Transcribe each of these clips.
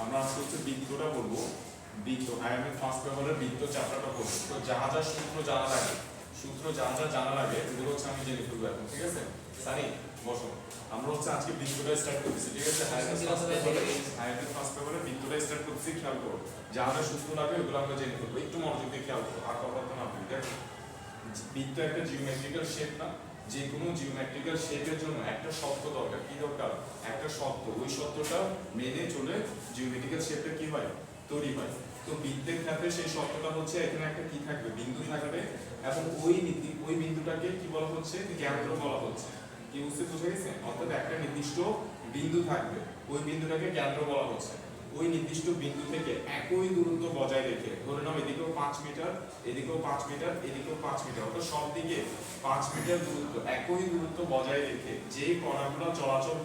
আমরা আজকে হচ্ছে বৃত্তটা বলবো। বৃত্ত আয়তন ফার্স্ট পেপারের বৃত্ত চ্যাপ্টারটা পড়বো। তো যা যা সূত্র জানা লাগে এগুলো হচ্ছে আমি জেনে ফেলবো এখন, ঠিক আছে? সানি বসো। আমরা হচ্ছে আজকে বৃত্তটা স্টার্ট করতেছি, ঠিক আছে? আয়তন ফার্স্ট পেপারে বৃত্তটা স্টার্ট করতেছি, খেয়াল করো। যা যা সূত্র লাগে ওগুলো আমরা জেনে ফেলবো। একটু মনোযোগ দিয়ে খেয়াল করো, আর কথা না বলি। দেখো, বৃত্ত একটা জিওমেট্রিক্যাল শেপ না? যে কোনো জিওমেট্রিক্যাল শেপের জন্য একটা শর্ত দরকার। কি দরকার? একটা শর্ত। ওই শর্তটা মেনে চলে জিওমেট্রিক্যাল শেপটা কি হয়? তৈরি হয়। তো বৃত্তের ক্ষেত্রে সেই শর্তটা হচ্ছে এখানে একটা কি থাকবে? বিন্দু থাকবে, এবং ওই বিন্দুটাকে কি বলা হচ্ছে? কেন্দ্র বলা হচ্ছে। কি বুঝতে বুঝে গেছে? অর্থাৎ একটা নির্দিষ্ট বিন্দু থাকবে, ওই বিন্দুটাকে কেন্দ্র বলা হচ্ছে। ওই নির্দিষ্ট বিন্দু থেকে একই দূরত্ব বজায় রেখে, ধরে নাও এদিকেও 5 মিটার, এদিকেও 5 মিটার, এদিকেও 5 মিটার, অর্থাৎ সব দিকে 5 মিটার দূরত্ব, একই দূরত্ব বজায় রেখে যে কণাগুলো চলাচল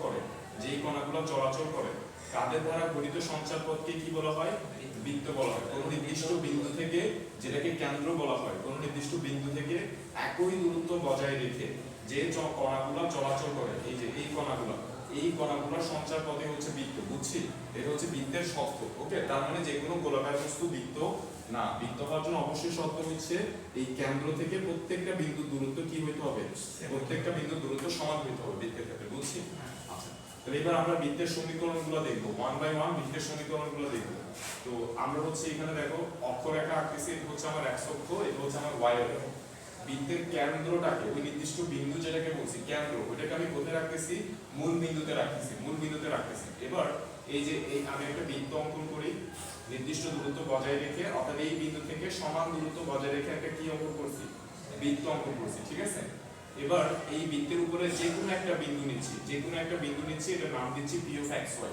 করে তাদের দ্বারা গঠিত সঞ্চারপথকে কি বলা হয়? বৃত্ত বলা হয়। কোন নির্দিষ্ট বিন্দু থেকে, যেটাকে কেন্দ্র বলা হয়, কোন নির্দিষ্ট বিন্দু থেকে একই দূরত্ব বজায় রেখে যে কণাগুলো চলাচল করে, এই কণাগুলো সঞ্চার পথে হচ্ছে বৃত্ত। বুঝছি? এটা হচ্ছে বৃত্তের শর্ত। ওকে, তার মানে যে কোনো গোলাকার বস্তু বৃত্ত না। বৃত্ত হওয়ার জন্য অবশ্যই শর্ত হচ্ছে এই কেন্দ্র থেকে প্রত্যেকটা বিন্দুর দূরত্ব কি হইতে হবে? প্রত্যেকটা বিন্দুর দূরত্ব সমান হইতে হবে বৃত্তের ক্ষেত্রে। বুঝছি? আচ্ছা, তাহলে এবার আমরা বৃত্তের সমীকরণগুলো দেখবো, 1 বাই 1 বৃত্তের সমীকরণগুলো দেখবো। তো আমরা হচ্ছে এখানে দেখো অক্ষরেখা আঁকতেছি। এটা হচ্ছে আমার x অক্ষ, এটা হচ্ছে আমার y অক্ষ। বৃত্তের কেন্দ্রটাকে, ওই নির্দিষ্ট বিন্দু যেটাকে বলছি কেন্দ্র, ওইটাকে আমি কোথায় রাখতেছি? মূল বিন্দুতে রাখতেছি। এবার আমি একটা বৃত্ত অঙ্কন করি নির্দিষ্ট দূরত্ব বজায় রেখে, অর্থাৎ এই বিন্দু থেকে সমান দূরত্ব বজায় রেখে একটা কি অঙ্কন করছি? বৃত্ত অঙ্কন করছি, ঠিক আছে? এবার এই বৃত্তের উপরে যে কোনো একটা বিন্দু নিচ্ছি, এটা নাম দিচ্ছি p of xy।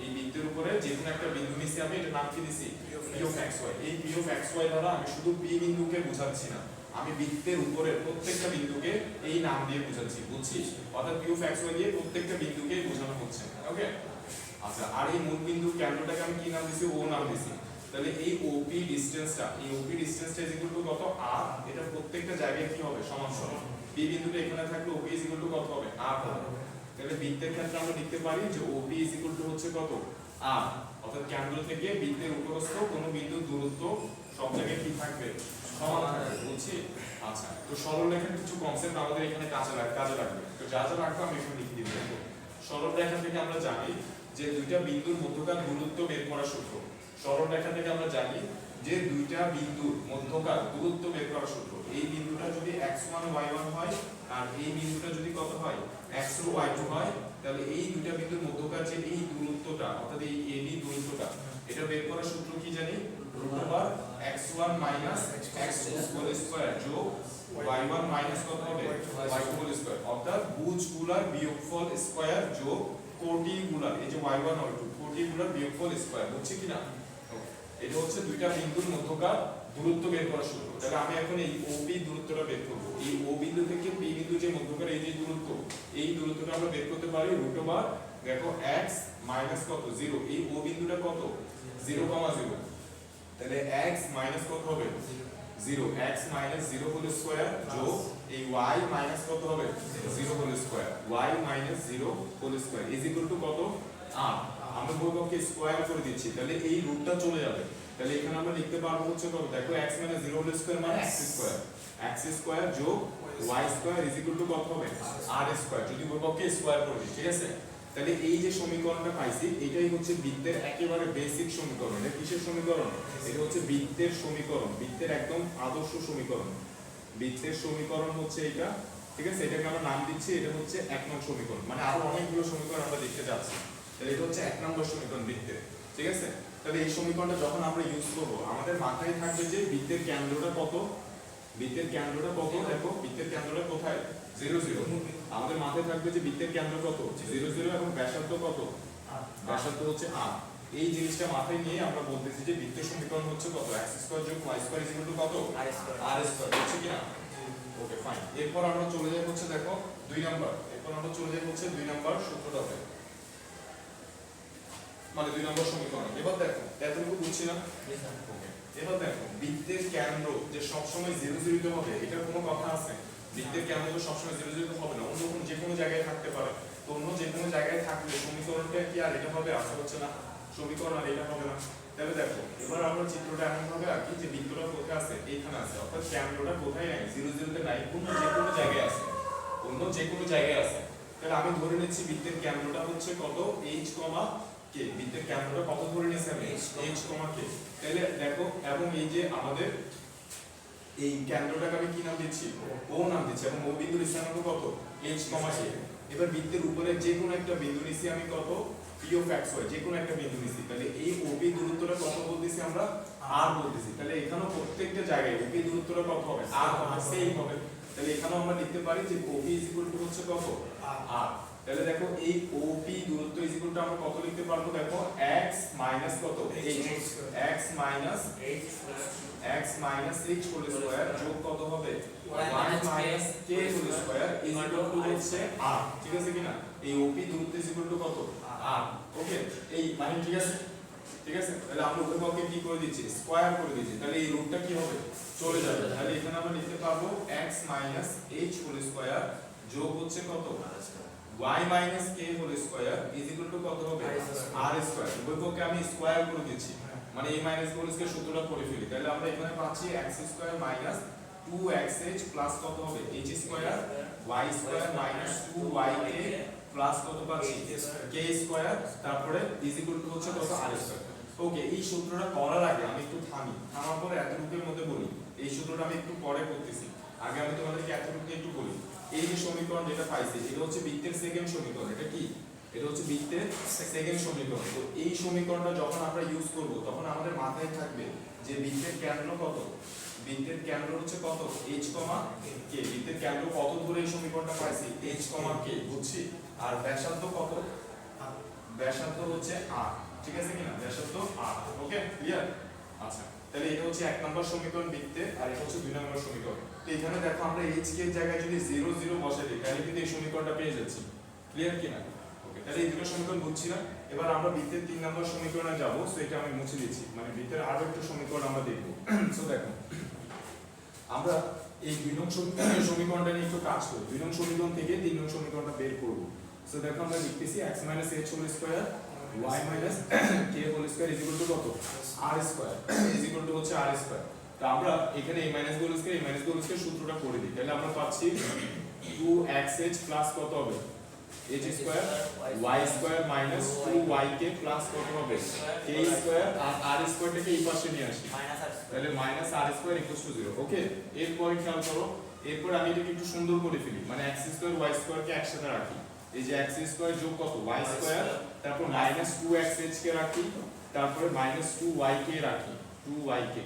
এই বৃত্তের উপরে যে কোনো একটা বিন্দু নিচ্ছি আমি, এটা নাম কি দিছি? p of xy। এই p of xy দ্বারা আমি শুধু p বিন্দুকে বোঝাচ্ছি না, আমি বৃত্তের উপরে প্রত্যেকটা বিন্দুকে এই নাম দিয়ে বোঝাচ্ছি। বুঝছিস? অর্থাৎ p of xy দিয়ে প্রত্যেকটা বিন্দুকে বোঝানো হচ্ছে। ওকে, আচ্ছা। আর এই মূল বিন্দু কেন্দ্রটাকে আমি কি নাম দিছি? ও নাম দিছি। তাহলে এই OP ডিসটেন্সটা ইজ ইকুয়াল টু কত? r। এটা প্রত্যেকটা জায়গায় কি হবে? সমান সমান। p বিন্দুটা এখানে থাকলে OP ইজ ইকুয়াল টু কত হবে? r হবে। তাহলে বৃত্তের ক্ষেত্রে আমরা লিখতে পারি যে OP ইজ ইকুয়াল টু হচ্ছে কত? r। অর্থাৎ কেন্দ্র থেকে বৃত্তের উপরস্থ কোনো বিন্দুর দূরত্ব সব জায়গায় কি থাকবে? সমান থাকবে। বুঝছি? আচ্ছা, তো সরলরেখার কিছু কনসেপ্ট আমাদের এখানে কাজে লাগবে। তো যা যা লাগবে আমি এখানে লিখে দিই। দেখো, সরলরেখা থেকে আমরা জানি যে দুইটা বিন্দুর মধ্যকার দূরত্ব বের করার সূত্র। সরলরেখা থেকে আমরা জানি যে দুইটা বিন্দুর মধ্যকার দূরত্ব বের করার সূত্র। এই বিন্দুটা যদি x1 y1 হয়, আর এই বিন্দুটা যদি কত হয়? x2 y2 হয়, তাহলে এই দুইটা বিন্দুর মধ্যকার যে এই দূরত্বটা, অর্থাৎ এই AB দূরত্বটা, এটা বের করার সূত্র কি জানি? x1 x2² যোগ y1 কত হবে? y2², অর্থাৎ ভুজগুলার বিয়োগফল স্কয়ার যোগ কোটিগুলার, এই যে y1 y2 কোটিগুলার বিয়োগফল স্কয়ার। বুঝছি কিনা? এটা হচ্ছে দুইটা বিন্দুর মধ্যকার দূরত্ব বের করার সূত্র। তাহলে আমি এখন এই OP দূরত্বটা বের করব। এই O বিন্দু থেকে P বিন্দু যে মধ্যকার এই যে দূরত্ব, এই দূরত্বটা আমরা বের করতে পারি √, দেখো x মাইনাস কত? 0। এই O বিন্দুটা কত? 0,0। তাহলে x মাইনাস কত হবে? 0। x মাইনাস 0 হোল স্কয়ার যোগ এই y মাইনাস কত হবে? 0 whole square. y minus 0 whole square is equal to কত? r। আমরা বলবকে স্কয়ার করে দিচ্ছি, তাহলে এই রুটটা চলে যাবে। তাহলে এখানে আমরা লিখতে পারবো হচ্ছে কত? দেখো x মাইনাস 0 হোল স্কয়ার মানে x স্কয়ার যোগ y square is equal to কত হবে? r square. যদি বলবকে স্কয়ার করে দিই, ঠিক আছে? তাহলে এই যে সমীকরণটা পাইছি, এটাই হচ্ছে বৃত্তের একেবারে বেসিক সমীকরণ। এটা কিসের সমীকরণ? এটা হচ্ছে বৃত্তের সমীকরণ, বৃত্তের একদম আদর্শ সমীকরণ। বৃত্তের সমীকরণ হচ্ছে এটা, ঠিক আছে? এটাকে আমরা নাম দিচ্ছি, এটা হচ্ছে 1 নং সমীকরণ। মানে আরো অনেকগুলো সমীকরণ আমরা দেখতে যাচ্ছি। তাহলে এটা হচ্ছে 1 নম্বর সমীকরণ বৃত্তের, ঠিক আছে? তাহলে এই সমীকরণটা যখন আমরা ইউজ করব, আমাদের মাথায় থাকবে যে বৃত্তের কেন্দ্রটা কত? দেখো, বৃত্তের কেন্দ্রটা কোথায়? 0 0। আমাদের মাথায় থাকবে যে বৃত্তের কেন্দ্র কত? 0 0, এবং ব্যাসার্ধ কত? ব্যাসার্ধ হচ্ছে r। এই জিনিসটা মাথায় নিয়ে আমরা বলতেছি যে বৃত্তের সমীকরণ হচ্ছে কত? x² যোগ y² ইজ ইকুয়াল টু কত? r²। হচ্ছে কি না? ওকে, ফাইন। এরপর আমরা চলে যাই হচ্ছে দেখো 2 নাম্বার। দুই নাম্বার সূত্রটাতে, মানে 2 নম্বর সমীকরণ। এবার দেখো, এতটুকু বুঝছি না? এবার দেখো, বৃত্তের কেন্দ্র যে সবসময় 0 0 তে হবে, এটার কোনো কথা আছে? বৃত্তের কেন্দ্র তো সবসময় 0 0 তে হবে না, অন্য যে কোনো জায়গায় থাকতে পারে। তো অন্য যে কোনো জায়গায় থাকলে সমীকরণটা কি আর এটা হবে? আশা হচ্ছে না। সমীকরণ আর এটা হবে না। তাহলে দেখো এবার আমরা চিত্রটা এমন ভাবে আঁকি যে বৃত্তটা কোথায় আছে, এইখানে আছে, অর্থাৎ কেন্দ্রটা কোথায় নাই, 0 0 তে নাই, অন্য যে কোনো জায়গায় আছে, অন্য যে কোনো জায়গায় আছে। তাহলে আমি ধরে নিচ্ছি বৃত্তের কেন্দ্রটা হচ্ছে কত, h, k। বৃত্তের কেন্দ্রটা কত ধরে নিয়েছি আমি, h, k। তাহলে দেখো, এবং এই যে আমাদের এই কেন্দ্রটাকে আমি কি নাম দিচ্ছি, ও নাম দিচ্ছি, এবং ও বিন্দুর স্থানাঙ্ক কত, h, k। এবার বৃত্তের উপরে যে কোনো একটা বিন্দু নিছি আমি কত, p of x y, যে কোনো একটা বিন্দু নিছি। তাহলে এই OP দূরত্বটা কত বলতেছি আমরা, r বলতেছি। তাহলে এখানেও প্রত্যেকটা জায়গায় OP দূরত্বটা কত হবে, r হবে, সেম হবে। তাহলে এখানেও আমরা লিখতে পারি যে OP হচ্ছে কত, r। তাহলে দেখো এই OP দূরত্ব আমরা কত লিখতে পারবো, দেখো x মাইনাস কত, x minus h whole square যোগ কত হবে, y minus k whole square হচ্ছে r। ঠিক আছে কিনা, এই OP দূরত্ব কত, r। ওকে, এই মানে ঠিক আছে, ঠিক আছে। তাহলে আমরা উভয়পক্ষে কি করে দিচ্ছি, স্কয়ার করে দিচ্ছি। তাহলে এই রুটটা কি হবে, চলে যাবে। তাহলে এখানে আমরা লিখতে পারবো x minus h whole square যোগ হচ্ছে কত, y minus k whole square কত হবে, r স্কয়ার। উভয়পক্ষে আমি স্কয়ার করে দিচ্ছি, মানে a মাইনাস হোল স্কয়ার সূত্রটা করে ফেলি। তাহলে আমরা এখানে পাচ্ছি x square minus 2xh plus কত হবে, h square, y square minus 2yk plus কত পাচ্ছি, k স্কয়ার, তারপরে হচ্ছে কত, r স্কয়ার। ওকে, এই সূত্রটা করার আগে আমি একটু থামার পরে এতটুকুর মধ্যে বলি। এই সূত্রটা আমি একটু পরে করতেছি, আগে আমি তোমাদেরকে এতটুকু একটু বলি। এই যে সমীকরণ যেটা পাইছি, এটা হচ্ছে বৃত্তের সেকেন্ড সমীকরণ। এটা কি, এটা হচ্ছে বৃত্তের সেকেন্ড সমীকরণ। তো এই সমীকরণটা যখন আমরা ইউজ করব, তখন আমাদের মাথায় থাকবে যে বৃত্তের কেন্দ্র কত, বৃত্তের কেন্দ্র হচ্ছে কত, h, k। বৃত্তের কেন্দ্র কত ধরে এই সমীকরণটা পাইছি, h, k, বুঝছি। আর ব্যাসার্ধ কত, ব্যাসার্ধ হচ্ছে r। ঠিক আছে কিনা, ব্যাসার্ধ r। ওকে, ক্লিয়ার। আচ্ছা, তাহলে এটা হচ্ছে 1 নম্বর সমীকরণ বৃত্তের, আর এটা হচ্ছে 2 নম্বর সমীকরণ। তো এখানে দেখো আমরা h, k এর জায়গায় যদি 0 0 বসাই দিই, তাহলে কিন্তু এই সমীকরণটা পেয়ে যাচ্ছি। ক্লিয়ার কিনা, ওকে। তাহলে এই দুটো সমীকরণ বুঝছি না। এবার আমরা বৃত্তের 3 নম্বর সমীকরণে যাব। সো এটা আমি মুছে দিচ্ছি, মানে বৃত্তের আরো একটা সমীকরণ আমরা দেখব। সো দেখো, আমরা এই 2 নং সমীকরণটা নিয়ে একটু কাজ করব। 2 নং সমীকরণ থেকে 3 নং সমীকরণটা বের করব। সো দেখো আমরা লিখতেছি x - h whole square y - k whole square কত, r স্কয়ার হচ্ছে r স্কয়ার। তো আমরা এখানে a - হোল স্কয়ার সূত্রটা করে দিই। তাহলে আমরা পাচ্ছি 2xh প্লাস কত হবে, h square y square minus 2yk plus কত হবে, k স্কয়ার। আর r স্কয়ারটাকে এই পাশে নিয়ে আসি, তাহলে minus r square equals to 0। ওকে, এরপর খেয়াল করো, এরপর আমি এটাকে একটু সুন্দর করে ফেলি, মানে x স্কয়ার y স্কয়ারকে একসাথে রাখি। এই যে x স্কয়ার যোগ কত, y স্কয়ার, তারপর মাইনাস 2xh কে রাখি, তারপরে মাইনাস 2yk রাখি, 2yk।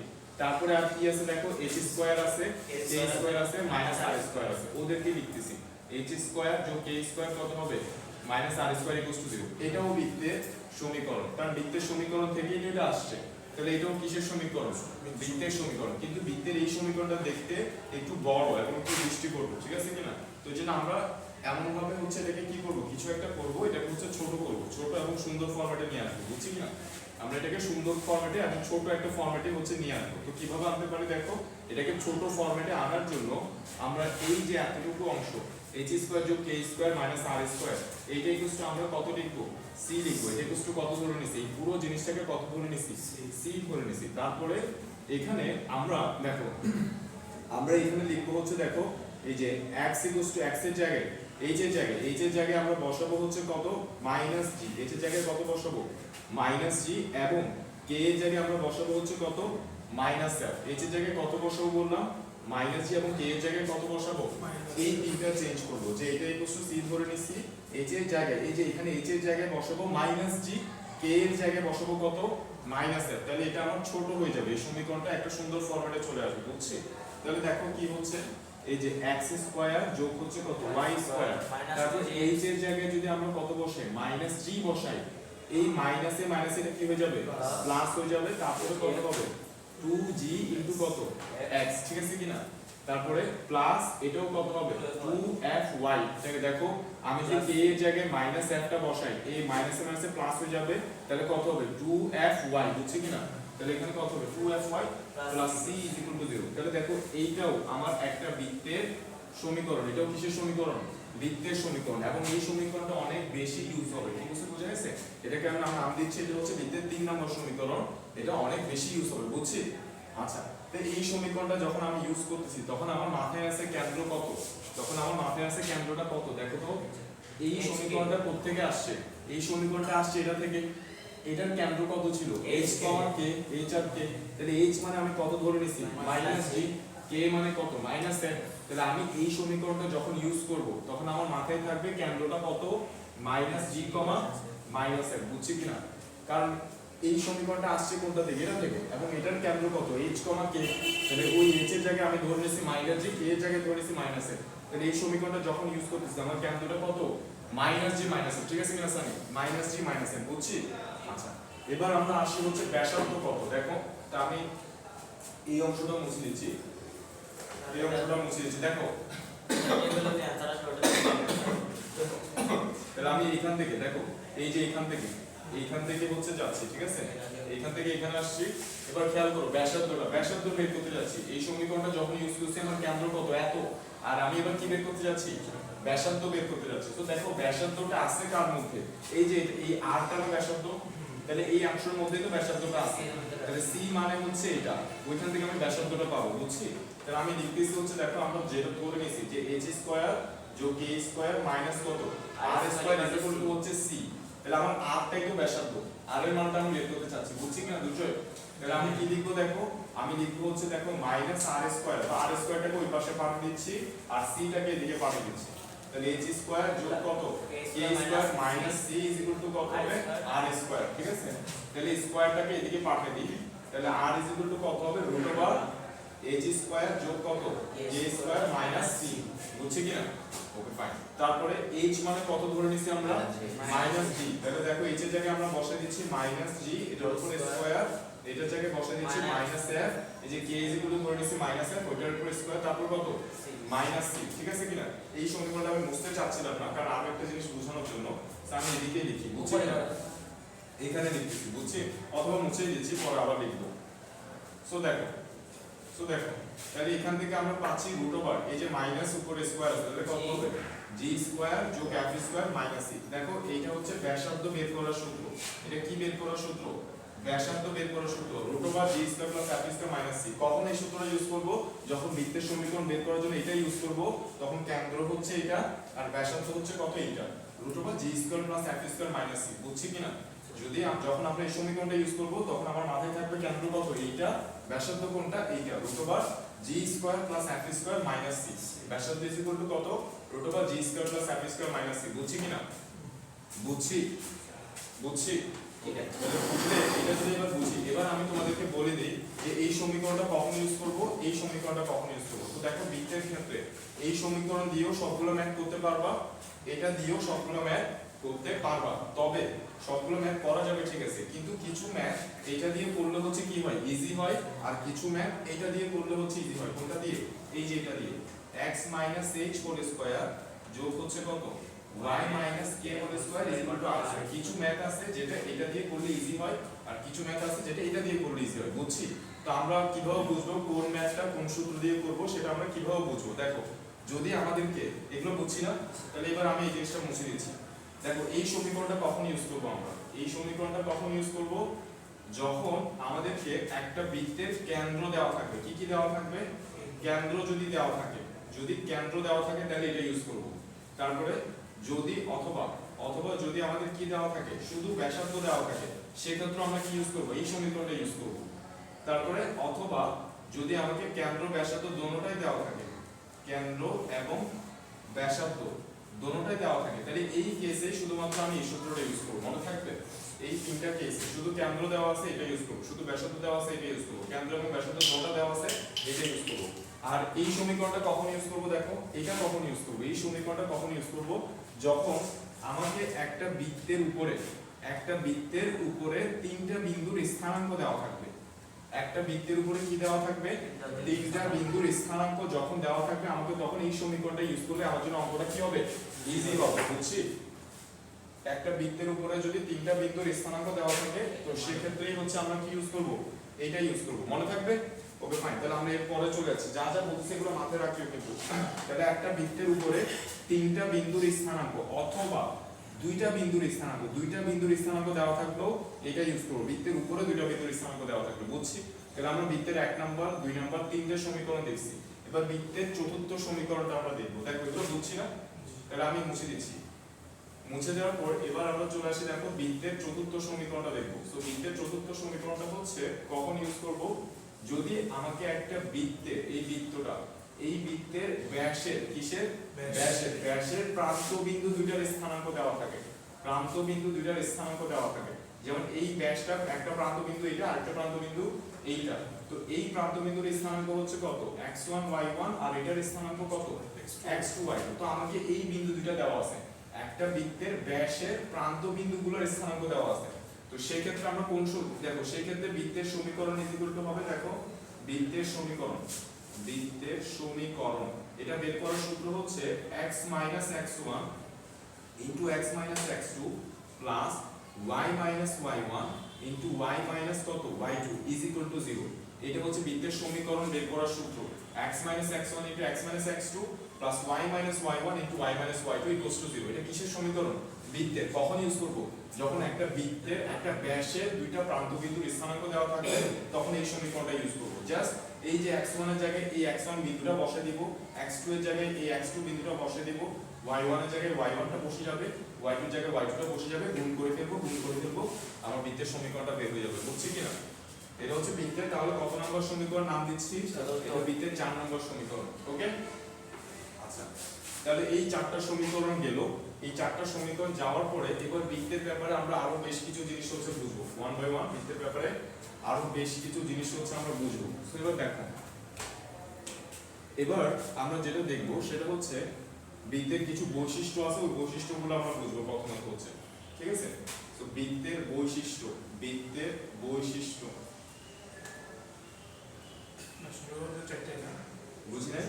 তারপরে আর কি আছে দেখো, h স্কয়ার আছে, k স্কয়ার আছে, মাইনাস r স্কয়ার আছে, ওদেরকে লিখতেছি। h স্কয়ার যোগ k স্কয়ার কত হবে, minus r square equals to 0। এটাও বৃত্তের সমীকরণ, কারণ বৃত্তের সমীকরণ থেকেই এটা আসছে। তাহলে এটাও কিসের সমীকরণ, বৃত্তের সমীকরণ। কিন্তু বৃত্তের এই সমীকরণটা দেখতে একটু বড় এবং একটু দৃষ্টিকটু, ঠিক আছে কিনা। তো এই জন্য আমরা এমন ভাবে হচ্ছে এটাকে কি করব, কিছু একটা করব, এটাকে হচ্ছে ছোট করব, ছোট এবং সুন্দর ফরম্যাটে নিয়ে আসবো, বুঝছি কিনা। আমরা এটাকে সুন্দর ফরম্যাটে এবং ছোট একটা ফরম্যাটে হচ্ছে নিয়ে আসবো। তো কিভাবে আনতে পারি দেখো, এটাকে ছোট ফরম্যাটে আনার জন্য আমরা এই যে এতটুকু অংশ h স্কয়ার যোগ k square minus r square, এইটা ইকুয়ালস টু আমরা কত লিখবো, c লিখবো। এটা ইকুয়ালস টু কত ধরে নিছি, এই পুরো জিনিসটাকে কত ধরে নিছি, c ধরে নিছি। তারপরে এখানে আমরা দেখো, আমরা এখানে লিখবো হচ্ছে দেখো, এই যে x ইকুয়ালস টু x এর জায়গায় h এর জায়গায় আমরা বসাবো হচ্ছে কত, মাইনাস g। h এর জায়গায় কত বসাবো, মাইনাস g, এবং k এর জায়গায় আমরা বসাবো হচ্ছে কত, মাইনাস f। h এর জায়গায় কত বসাবো বললাম, মাইনাস জি, এবং কে এর জায়গায় কত বসাবো, এই তিনটা চেঞ্জ করব। যে এটা ইকুয়ালস টু সি ধরে নিছি, এইচ এর জায়গায়, এই যে এখানে এইচ এর জায়গায় বসাবো মাইনাস জি, কে এর জায়গায় বসাবো কত, মাইনাস এফ। তাহলে এটা আমার ছোট হয়ে যাবে, এই সমীকরণটা একটা সুন্দর ফরম্যাটে চলে আসবে, বুঝছি। তাহলে দেখো কি হচ্ছে, এই যে x স্কয়ার যোগ হচ্ছে কত, y স্কয়ার, তারপর এইচ এর জায়গায় যদি আমরা কত বসাই, মাইনাস জি বসাই, এই মাইনাসে মাইনাসে এটা কি হয়ে যাবে, প্লাস হয়ে যাবে। তারপরে কত হবে, 2g ইনটু কত, x, ঠিক আছে কিনা। তারপরে প্লাস এটাও কত হবে, 2fy। দেখো আমি যদি k এর জায়গায় মাইনাস f টা বসাই, এই মাইনাসে মাইনাসে প্লাস হয়ে যাবে, তাহলে কত হবে, 2fy, বুঝছি কিনা। তাহলে এখানে কত হবে, 2fy plus c is equal two 0। তাহলে দেখো এইটাও আমার একটা বৃত্তের সমীকরণ, এটাও কিসের সমীকরণ, বৃত্তের সমীকরণ, এবং এই সমীকরণটা অনেক বেশি ইউজ হবে। ঠিক আছে, বোঝা গেছে? এটাকে আমরা নাম দিচ্ছি, এটা হচ্ছে বৃত্তের 3 নম্বর সমীকরণ, এটা অনেক বেশি ইউজ হবে, বুঝছি? আচ্ছা, তো এই সমীকরণটা যখন আমি ইউজ করতেছি তখন আমার মাথায় আছে কেন্দ্র কত, তখন আমার মাথায় আছে কেন্দ্রটা কত। দেখো তো এই সমীকরণটা কোত্থেকে আসছে, এই সমীকরণটা আসছে এটা থেকে, এটার কেন্দ্র কত ছিল h, k, h আর k, তাহলে h মানে আমি কত ধরে নিছি -g, k মানে কত -m, তাহলে আমি এই সমীকরণটা যখন ইউজ করব তখন আমার মাথায় থাকবে কেন্দ্রটা কত -g, -m, বুঝছি কিনা? কারণ এই সমীকরণটা আসছে কোনটা থেকে, এটা থেকে, এবং এটার কেন্দ্র কত h, k, তাহলে ওই h এর জায়গায় আমি ধরে নিছি -g, k এর জায়গায় ধরে নিছি -m, তাহলে এই সমীকরণটা যখন ইউজ করতেছি আমার কেন্দ্রটা কত -g, -m, ঠিক আছে কিনা সানি? -g, -m, বুঝছি? আচ্ছা, এবার আমরা আসি হচ্ছে ব্যাসার্ধ কত। দেখো, তা আমি এই অংশটা মুছে দিচ্ছি, এই অংশটা মুছে দিচ্ছি। দেখো তাহলে আমি এইখান থেকে, দেখো এই যে এইখান থেকে হচ্ছে যাচ্ছি, ঠিক আছে, এইখান থেকে এখানে আসছি। এবার খেয়াল করো ব্যাসার্ধ বের করতে যাচ্ছি। এই সমীকরণটা যখন ইউজ করছি আমার কেন্দ্র কত এত, আর আমি এবার কি বের করতে যাচ্ছি, ব্যাসার্ধ বের করতে যাচ্ছি। তো দেখো ব্যাসার্ধটা আছে কার মধ্যে, এই যে এই আরটার ব্যাসার্ধ, তাহলে এই অংশের মধ্যেই তো ব্যাসার্ধটা আছে, তাহলে সি মানে হচ্ছে এটা, ওইখান থেকে আমি ব্যাসার্ধটা পাবো, বুঝছি? তাহলে আমি লিখতেছি হচ্ছে, দেখো আমরা যেটা ধরে নিয়েছি যে h স্কয়ার যোগ k স্কয়ার মাইনাস কত r স্কয়ার ইকুয়াল টু হচ্ছে c, তাহলে আমার rটাই তো ব্যাসার্ধ, r এর মানটা আমি বের করতে চাচ্ছি, বুঝছি কিনা দুটোই? তাহলে আমি কি লিখবো, দেখো আমি লিখবো হচ্ছে, দেখো মাইনাস r স্কয়ার, তো r স্কয়ারটাকে ওই পাশে পাঠিয়ে দিচ্ছি আর c টাকে এদিকে পাঠিয়ে দিচ্ছি, তাহলে h স্কয়ার যোগ কত k square minus c equal to কত হবে r স্কয়ার, ঠিক আছে? তাহলে স্কয়ারটাকে এদিকে পাঠিয়ে দিই, তাহলে r ইকুয়াল টু কত হবে রুট ওভার h স্কয়ার যোগ কত k স্কয়ার মাইনাস c, বুঝছি কিনা? Okay fine. তারপরে h মানে কত ধরে নিছি আমরা -g, তাহলে দেখো h এর জায়গায় আমরা বসিয়ে দিচ্ছি -g, এটার উপর স্কয়ার, এটার জায়গায় বসিয়ে দিচ্ছি -f, এই যে k ধরে নিছি -f, ওইটার উপর স্কয়ার, তারপর কত -c, ঠিক আছে কিনা? এই সমীকরণটা আমি মুছতে চাচ্ছিলাম না, কারণ আমি একটা জিনিস বোঝানোর জন্য আমি এদিকে লিখি, বুঝছি কিনা? এখানে লিখতেছি, বুঝছি? অথবা মুছে দিচ্ছি, পরে আবার লিখবো। সো দেখো তাহলে এখান থেকে আমরা পাচ্ছি রুট ওভার, এই যে মাইনাস উপরে স্কয়ার আছে, তাহলে কত হবে g স্কয়ার যোগ f স্কয়ার মাইনাস c। দেখো এইটা হচ্ছে ব্যাসার্ধ বের করার সূত্র। এটা কি বের করার সূত্র? ব্যাসার্ধ বের করার সূত্র, root over g square plus f square minus c। কখন এই সূত্রটা ইউজ করব? যখন বৃত্তের সমীকরণ বের করার জন্য এটা ইউজ করব, তখন কেন্দ্র হচ্ছে এটা আর ব্যাসার্ধ হচ্ছে কত এইটা, root over g square plus f square minus c, বুঝছি কিনা? যদি যখন আমরা এই সমীকরণটা ইউজ করব তখন আমার মাথায় থাকবে কেন্দ্র কত এইটা, ব্যাসার্ধ কোনটা এইটা, root over g square plus f square minus c, ব্যাসার্ধ ইকুয়াল টু কত root over g square plus f square minus c, বুঝছি কিনা? বুঝছি ঠিক আছে, তাহলে বুঝলে এটা যদি এবার বুঝি, এবার আমি তোমাদেরকে বলে দিই যে এই সমীকরণটা কখন ইউজ করব, এই সমীকরণটা কখন ইউজ করব। তো দেখো বৃত্তের ক্ষেত্রে এই সমীকরণ দিয়েও সবগুলো ম্যাথ করতে পারবা, এটা দিয়েও সবগুলো ম্যাথ করতে পারবা, তবে সবগুলো ম্যাথ করা যাবে, ঠিক আছে, কিন্তু কিছু ম্যাথ এটা দিয়ে করলে হচ্ছে কি হয় ইজি হয়, আর কিছু ম্যাথ এটা দিয়ে করলে হচ্ছে ইজি হয়। কোনটা দিয়ে? এই যে এটা দিয়ে x h হোল স্কয়ার যোগ হচ্ছে কত y k whole square equal to r square. কিছু ম্যাথ আছে যেটা এটা দিয়ে করলে ইজি হয়, আর কিছু ম্যাথ আছে যেটা এটা দিয়ে করলে ইজি হয়, বুঝছি? তো আমরা কিভাবে বুঝবো কোন ম্যাথটা কোন সূত্র দিয়ে করব, সেটা আমরা কিভাবে বুঝবো? দেখো যদি আমাদেরকে এগুলো বুঝছি না, তাহলে এবার আমি এই জিনিসটা মুছে দিচ্ছি। দেখো এই সমীকরণটা কখন ইউজ করব আমরা? এই সমীকরণটা কখন ইউজ করব? যখন আমাদেরকে একটা বৃত্তের কেন্দ্র দেওয়া থাকবে। কি কি দেওয়া থাকবে? কেন্দ্র যদি দেওয়া থাকে, যদি কেন্দ্র দেওয়া থাকে তাহলে এটা ইউজ করব। তারপরে যদি অথবা যদি আমাদের কি দেওয়া থাকে, শুধু ব্যাসার্ধ দেওয়া থাকে, সেক্ষেত্রে আমরা কি ইউজ করব? এই সমীকরণটা ইউজ করব। তারপরে অথবা যদি আমাকে কেন্দ্র ব্যাসার্ধ দোনোটাই দেওয়া থাকে, কেন্দ্র এবং ব্যাসার্ধ দোনোটাই দেওয়া থাকে, তাহলে এই কেসে শুধুমাত্র আমি এই সূত্রটা ইউজ করব। মনে থাকবে এই তিনটা কেসে শুধু কেন্দ্র দেওয়া আছে এটা ইউজ করব, শুধু ব্যাসার্ধ দেওয়া আছে এটা ইউজ করব, কেন্দ্র এবং ব্যাসার্ধ দোনোটা দেওয়া আছে এটা ইউজ করব। আর এই সমীকরণটা কখন ইউজ করব? দেখো এটা কখন ইউজ করব, এই সমীকরণটা কখন ইউজ করব? যখন আমাকে একটা বৃত্তের উপরে তিনটা বিন্দুর স্থানাঙ্ক দেওয়া থাকবে। একটা বৃত্তের উপরে কি দেওয়া থাকবে? তিনটা বিন্দুর স্থানাঙ্ক যখন দেওয়া থাকবে আমাকে, তখন এই সমীকরণটা ইউজ করলে আমার জন্য অঙ্কটা কি হবে? ইজি হবে, বুঝছি? একটা বৃত্তের উপরে যদি তিনটা বিন্দুর স্থানাঙ্ক দেওয়া থাকে, তো সেক্ষেত্রেই হচ্ছে আমরা কি ইউজ করব? এইটা ইউজ করব, মনে থাকবে? ওকে ফাইন, তাহলে আমরা এর পরে চলে যাচ্ছি। যা যা বলছি এগুলো মাথায় রাখিও কিন্তু। তাহলে একটা বৃত্তের উপরে তিনটা বিন্দুর স্থানাঙ্ক অথবা দুইটা বিন্দুর স্থানাঙ্ক দেওয়া থাকলো, এটা ইউজ করব। বৃত্তের উপরে দুইটা বিন্দুর স্থানাঙ্ক দেওয়া থাকলো, বুঝছি? তাহলে আমরা বৃত্তের 1 নাম্বার 2 নাম্বার 3টে সমীকরণ দেখছি। এবার বৃত্তের চতুর্থ সমীকরণটা আমরা দেখব। দেখো এগুলো বুঝছি না? তাহলে আমি মুছে দিচ্ছি। মুছে দেওয়ার পর এবার আমরা চলে আসি, দেখো বৃত্তের চতুর্থ সমীকরণটা দেখবো। সো বৃত্তের চতুর্থ সমীকরণটা হচ্ছে কখন ইউজ করব, যদি আমাকে একটা বৃত্তের এই বৃত্তের ব্যাসের কিসের ব্যাসের প্রান্ত বিন্দু দুইটার স্থানাঙ্ক দেওয়া থাকে। যেমন এই ব্যাসটা একটা প্রান্ত বিন্দু এইটা, আরেকটা প্রান্ত বিন্দু এইটা। তো এই প্রান্ত বিন্দুর স্থানাঙ্ক হচ্ছে কত, x1 y1, আর এটার স্থানাঙ্ক কত, x2 y2। তো আমাকে এই বিন্দু দুইটা দেওয়া আছে, একটা বৃত্তের ব্যাসের প্রান্ত বিন্দুগুলোর স্থানাঙ্ক দেওয়া আছে। তো সেই ক্ষেত্রে আমরা কোন দেখো, সেই ক্ষেত্রে বৃত্তের সমীকরণ ইকুয়াল টু হবে, দেখো বৃত্তের সমীকরণ এটা বের করার সূত্র হচ্ছে x - x1 x - x2 plus y - y1 y - কত y2 0। এটা হচ্ছে বৃত্তের সমীকরণ বের করার সূত্র, x - x1 x - x2 plus y - y1 y - y2 0। এটা কিসের সমীকরণ, বৃত্তের। কখন ইউজ করব, যখন একটা বৃত্তের একটা ব্যাসের দুইটা প্রান্ত বিন্দুর স্থানাঙ্ক দেওয়া থাকবে, তখন এই সমীকরণটা ইউজ করব। জাস্ট এই যে x1 এর জায়গায় এই x1 বিন্দুটা বসে দিব, x2 এর জায়গায় এই x2 বিন্দুটা বসে দিব, y1 এর জায়গায় y1 টা বসে যাবে, y2 এর জায়গায় y2 টা বসে যাবে, গুণ করে ফেলবো, আমার বৃত্তের সমীকরণটা বের হয়ে যাবে। বুঝছি কিনা? এটা হচ্ছে বৃত্তের তাহলে কত নম্বর সমীকরণ নাম দিচ্ছি, এটা বৃত্তের 4 নম্বর সমীকরণ। ওকে, আচ্ছা তাহলে এই 4টা সমীকরণ গেল। এই 4টা সমীকরণ যাওয়ার পরে এবার বৃত্তের ব্যাপারে আমরা আরো বেশ কিছু জিনিস হচ্ছে বুঝবো, 1 বাই 1 বৃত্তের ব্যাপারে আরো বেশ কিছু জিনিস হচ্ছে আমরা বুঝবো। তো এবার দেখো, এবার আমরা যেটা দেখব সেটা হচ্ছে বৃত্তের কিছু বৈশিষ্ট্য আছে, ওই বৈশিষ্ট্যগুলো আমরা বুঝবো প্রথমত হচ্ছে, ঠিক আছে? তো বৃত্তের বৈশিষ্ট্য বুঝলেন?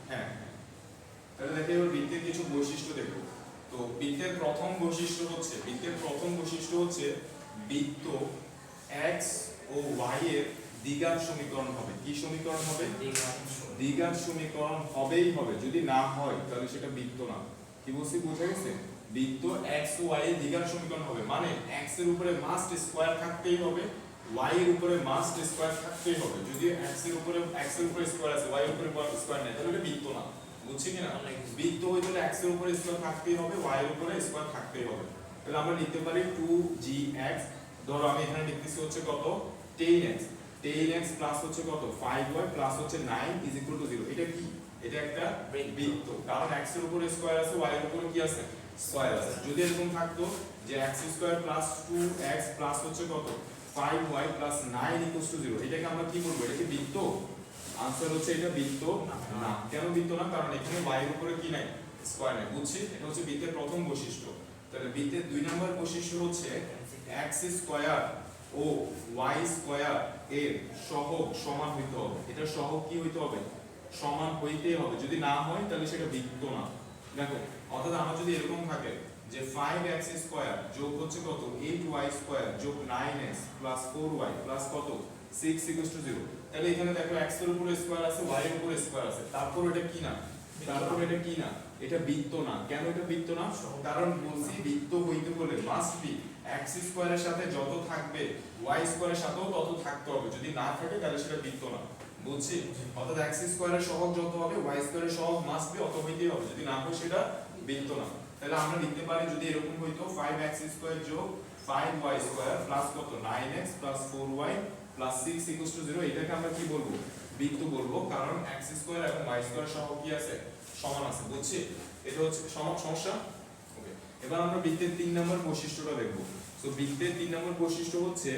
হ্যাঁ, তাহলে দেখো এবার বৃত্তের কিছু বৈশিষ্ট্য দেখবো। তো বৃত্তের প্রথম বৈশিষ্ট্য হচ্ছে বৃত্ত x ও y এর দ্বিঘাত সমীকরণ হবে। কি সমীকরণ হবে? দ্বিঘাত সমীকরণ হবেই হবে, যদি না হয় তাহলে সেটা বৃত্ত না। কি বলছি, বুঝা গেছে? বৃত্ত x ও y এর দ্বিঘাত সমীকরণ হবে, মানে x এর উপরে মাস্ট স্কয়ার থাকতেই হবে, y এর উপরে মাস্ট স্কয়ার থাকতেই হবে। যদি x এর উপরে স্কয়ার আছে, y এর উপরে স্কয়ার নেই, তাহলে এটা বৃত্ত না। বুঝছি কিনা? বৃত্ত হইতে হলে x এর উপরে স্কয়ার থাকতেই হবে, y এর উপরে স্কয়ার থাকতেই হবে। তাহলে আমরা লিখতে পারি 2gx, ধরো আমি এখানে লিখতেছি হচ্ছে কত, 10x প্লাস হচ্ছে কত, 5y প্লাস হচ্ছে 9 0। এটা কি? এটা একটা বৃত্ত, কারণ x এর উপরে স্কয়ার আছে, y এর উপরে কি আছে, স্কয়ার আছে। যদি এরকম থাকতো যে x square plus 2x plus হচ্ছে কত, 5y প্লাস 9 0, এটাকে আমরা কি বলবো, এটা কি বৃত্ত? আনসার হচ্ছে এটা বৃত্ত না। কেন বৃত্ত না? কারণ এখানে y এর উপরে কি নাই, স্কয়ার নাই। বুঝছি? এটা হচ্ছে বৃত্তের প্রথম বৈশিষ্ট্য। তাহলে বৃত্তের 2 নম্বর বৈশিষ্ট্য হচ্ছে x স্কয়ার ও y স্কয়ার এর সহগ সমান হইতে হবে। এটা সহগ কি হইতে হবে, সমান হইতেই হবে, যদি না হয় তাহলে সেটা বৃত্ত না। দেখো, অর্থাৎ আমার যদি এরকম থাকে যে 5x স্কয়ার যোগ হচ্ছে কত, 8y স্কয়ার যোগ 9x প্লাস 4y প্লাস কত, 6 0, তাহলে এখানে দেখো x এর উপরে স্কয়ার আছে, y এর উপরে স্কয়ার আছে, তারপর এটা কি না, এটা বৃত্ত না। কেন এটা বৃত্ত না? কারণ বলছি বৃত্ত হইতে হলে মাস্ট বি x স্কয়ারের সাথে যত থাকবে y স্কয়ারের সাথেও তত থাকতে হবে, যদি না থাকে তাহলে সেটা বৃত্ত না। বুঝছি? অর্থাৎ x স্কয়ারের সহগ যত হবে y স্কয়ারের সহগ মাস্ট বি অত হইতেই হবে, যদি না হয় সেটা বৃত্ত না। তাহলে আমরা লিখতে পারি যদি এরকম হইতো 5x স্কয়ার যোগ 5y স্কয়ার প্লাস কত, 9x প্লাস 4y প্লাস 6 0, এটাকে আমরা কি বলবো, বৃত্ত বলবো, কারণ x স্কয়ার এবং y স্কয়ার সহগ কি আছে, সমান আছে। বুঝছি? এটা হচ্ছে সমস্যা। ওকে, এবার আমরা বৃত্তের 3 নম্বর বৈশিষ্ট্যটা দেখব। সো বৃত্তের 3 নম্বর বৈশিষ্ট্য হচ্ছে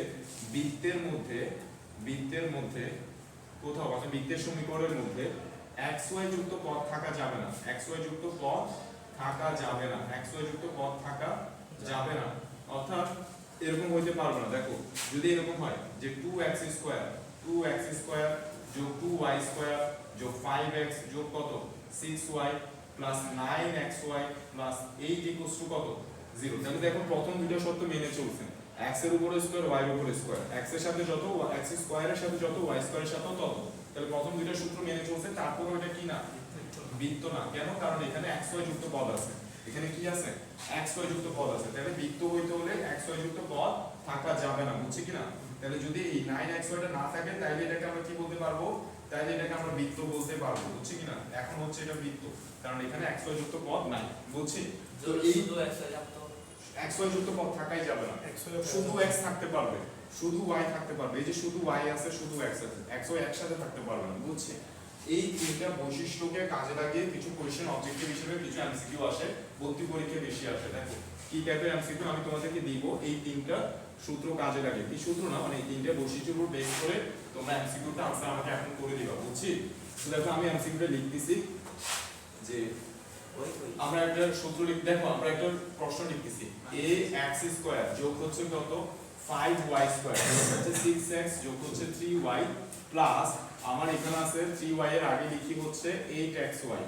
বৃত্তের মধ্যে কোথাও, মানে বৃত্তের সমীকরণের মধ্যে xy যুক্ত পদ থাকা যাবে না। xy যুক্ত পদ থাকা যাবে না, অর্থাৎ এরকম হইতে পারবে না। দেখো, যদি এরকম হয় যে 2x স্কয়ার যোগ 2y স্কয়ার যোগ 5x যোগ কত, 6y প্লাস 9xy প্লাস 8 কত, 0, তাহলে দেখো প্রথম দুটো শর্ত মেনে চলছেন। x এর উপরে স্কয়ার y এর উপরে স্কয়ার, x এর সাথে যত x স্কয়ারের সাথে যত y স্কয়ারের সাথেও তত। তাহলে প্রথম দুইটা সূত্র মেনে চলছে, তারপর ওটা কি না বৃত্ত না। কেন? কারণ এখানে xy যুক্ত পদ আছে, এখানে কি আছে xy যুক্ত পদ আছে। তাহলে বৃত্ত হইতে হলে xy যুক্ত পদ থাকা যাবে না, বুঝছি কিনা? তাহলে যদি এই 9xy টা না থাকে তাহলে এটাকে আমরা কি বলতে পারবো? তাহলে এটাকে আমরা বৃত্ত বলতে পারবো, বুঝছি কিনা? এখন হচ্ছে এটা বৃত্ত, কারণ এখানে xy যুক্ত পদ নাই, বুঝছি? তো এই xy যুক্ত পদ থাকাই যাবে না, শুধু x থাকতে পারবে, শুধু y থাকতে পারবে। এই যে শুধু y আছে, শুধু x আছে, xy একসাথে থাকতে পারবে না, বুঝছি? এই তিনটা বৈশিষ্ট্যকে কাজে লাগিয়ে কিছু কোশ্চেন অবজেক্টিভ হিসেবে কিছু এমসিকিউ আসে, ভর্তি পরীক্ষায় বেশি আসে। দেখো কি টাইপের এমসিকিউ আমি তোমাদেরকে দিব, এই তিনটা সূত্র কাজে লাগে, কি সূত্র না মানে এই তিনটা বৈশিষ্ট্যের উপর বেস করে তোমরা এমসিকিউটা আনসার আমাকে এখন করে দিবা, বুঝছি? তো দেখো আমি এমসিকিউটা লিখতেছি যে আমরা একটা সূত্র দেখো আমরা একটা প্রশ্ন লিখতেছি, a x স্কয়ার যোগ হচ্ছে কত 5y স্কয়ার হচ্ছে 6x যোগ হচ্ছে 3y প্লাস আমার এখানে আছে 3y এর আগে লিখি হচ্ছে 8xy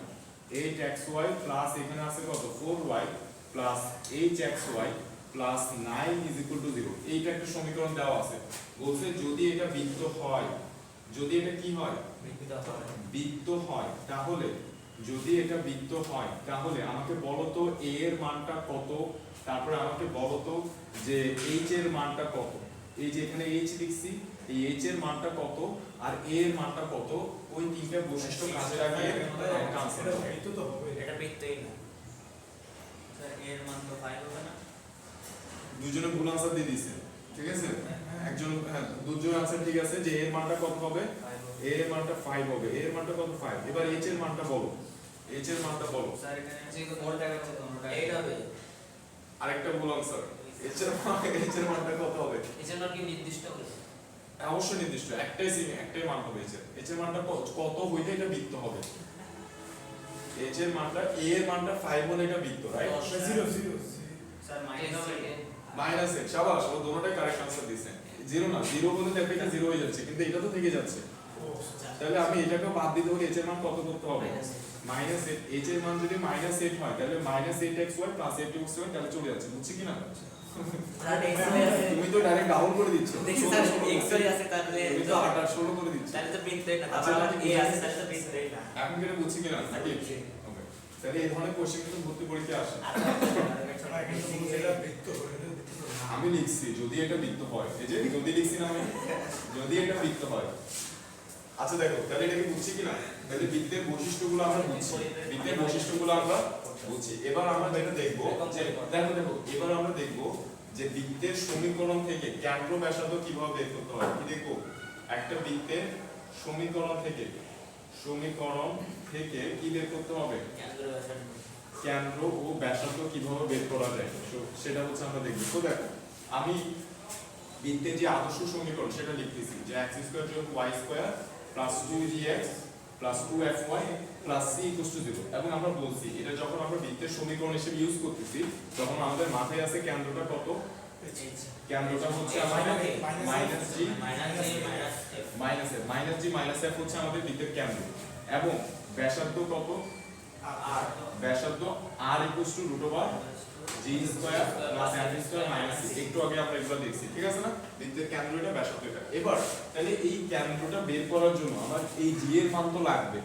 8xy প্লাস এখানে আছে কত 4y plus 8xy plus 9 is equal two 0। এইটা একটা সমীকরণ দেওয়া আছে, বলছে যদি এটা বৃত্ত হয়, যদি এটা কি হয় বৃত্ত হয়, তাহলে যদি এটা বৃত্ত হয় তাহলে আমাকে বলো তো a এর মানটা কত, তারপরে আমাকে বলো তো যে h এর মানটা কত। এই যে এখানে h লিখছি, এই h এর মানটা কত আর a এর মানটা কত, ওই তিনটা বৈশিষ্ট্য কাজে লাগিয়ে একটা আনসার হবে। বৃত্ত তো হবে, এটা বৃত্তই না স্যার, এর মান তো 5 হবে না? দুজনে ভুল আনসার দিয়ে দিয়েছে, ঠিক আছে? একজন হ্যাঁ দুজন আনসার ঠিক আছে যে a এর মানটা কত হবে, a এর মানটা 5 হবে, a এর মানটা কত 5। এবার h এর মানটা বলো, h এর মানটা বলো। স্যার এখানে যে কোন টাকা আছে তোমরা 8 হবে। আরেকটা ভুল আনসার, h এর মানটা কত হবে? এর জন্য কি নির্দিষ্ট হবে? অবশ্যই নির্দিষ্ট, একটাই মান হবে h এর মানটা কত হইলে এটা বৃত্ত হবে। h এর মানটা a এর মানটা 5 হলে এটা বৃত্ত, রাইট? 0 0 স্যার মাইনাস থেকে মাইনাস h, শাবাশ, ও দুটোটাই কারেক্ট আনসার দিয়েছে। 0 না, 0 বলে দেখো এটা 0 হয়ে যাচ্ছে, কিন্তু এটা তো থেকে যাচ্ছে। তাহলে আমি এটাকে বাদ দিতে হলে h এর মান কত করতে হবে? মাইনাস 8। h এর মান যদি মাইনাস 8 হয় তাহলে মাইনাস 8xy প্লাস 8xy তাহলে চলে যাচ্ছে, বুঝছি কিনা? স্যার xy আছে, তুমি তো ডাইরেক্ট ডাবল করে দিচ্ছ, দেখি স্যার xy আছে তাহলে তুমি তো 8 16 করে দিচ্ছ। তাহলে তো বৃত্তই না, আচ্ছা, তাহলে আমি a আছে তাহলে তো বৃত্তই না। এখন কেটে বুঝছি কিনা নাকি? ওকে, তাহলে এই ধরনের কোশ্চেন কিন্তু ভর্তি পরীক্ষায় আসে। আমি লিখছি যদি এটা বৃত্ত হয়, এই যে যদি লিখছি না আমি, যদি এটা বৃত্ত হয়। আচ্ছা দেখো তাহলে এটাকে বুঝছি কিনা, তাহলে বৃত্তের বৈশিষ্ট্যগুলো আমরা বুঝছি, বৃত্তের বৈশিষ্ট্যগুলো আমরা বুঝছি। এবার আমরা যেটা দেখবো যে দেখো এবার আমরা দেখবো যে বৃত্তের সমীকরণ থেকে কেন্দ্র ব্যাসার্ধ কিভাবে বের করতে হয়। কি দেখবো, একটা বৃত্তের সমীকরণ থেকে কি বের করতে হবে, কেন্দ্র ও ব্যাসার্ধ কিভাবে বের করা যায় সেটা হচ্ছে আমরা দেখব। তো দেখো আমি বৃত্তের যে আদর্শ সমীকরণ সেটা লিখতেছি যে x স্কয়ার যোগ y square plus 2gx plus 2fy plus c equal to 0। এবং আমরা বলছি এটা যখন আমরা বৃত্তের সমীকরণ হিসেবে ইউজ করতেছি তখন আমাদের মাথায় আছে কেন্দ্রটা কত, কেন্দ্রটা হচ্ছে আমাদের মাইনাস g মাইনাস f হচ্ছে আমাদের বৃত্তের কেন্দ্র, এবং ব্যাসার্ধ কত, ব্যাসার্ধ r equal to √g square plus f square minus c। একটু আগে আমরা এগুলো দেখছি, ঠিক আছে না? বৃত্তের কেন্দ্র এটা, ব্যাসার্ধ এটা। এবার তাহলে এই কেন্দ্রটা বের করার জন্য আমার এই g এর মান তো লাগবে,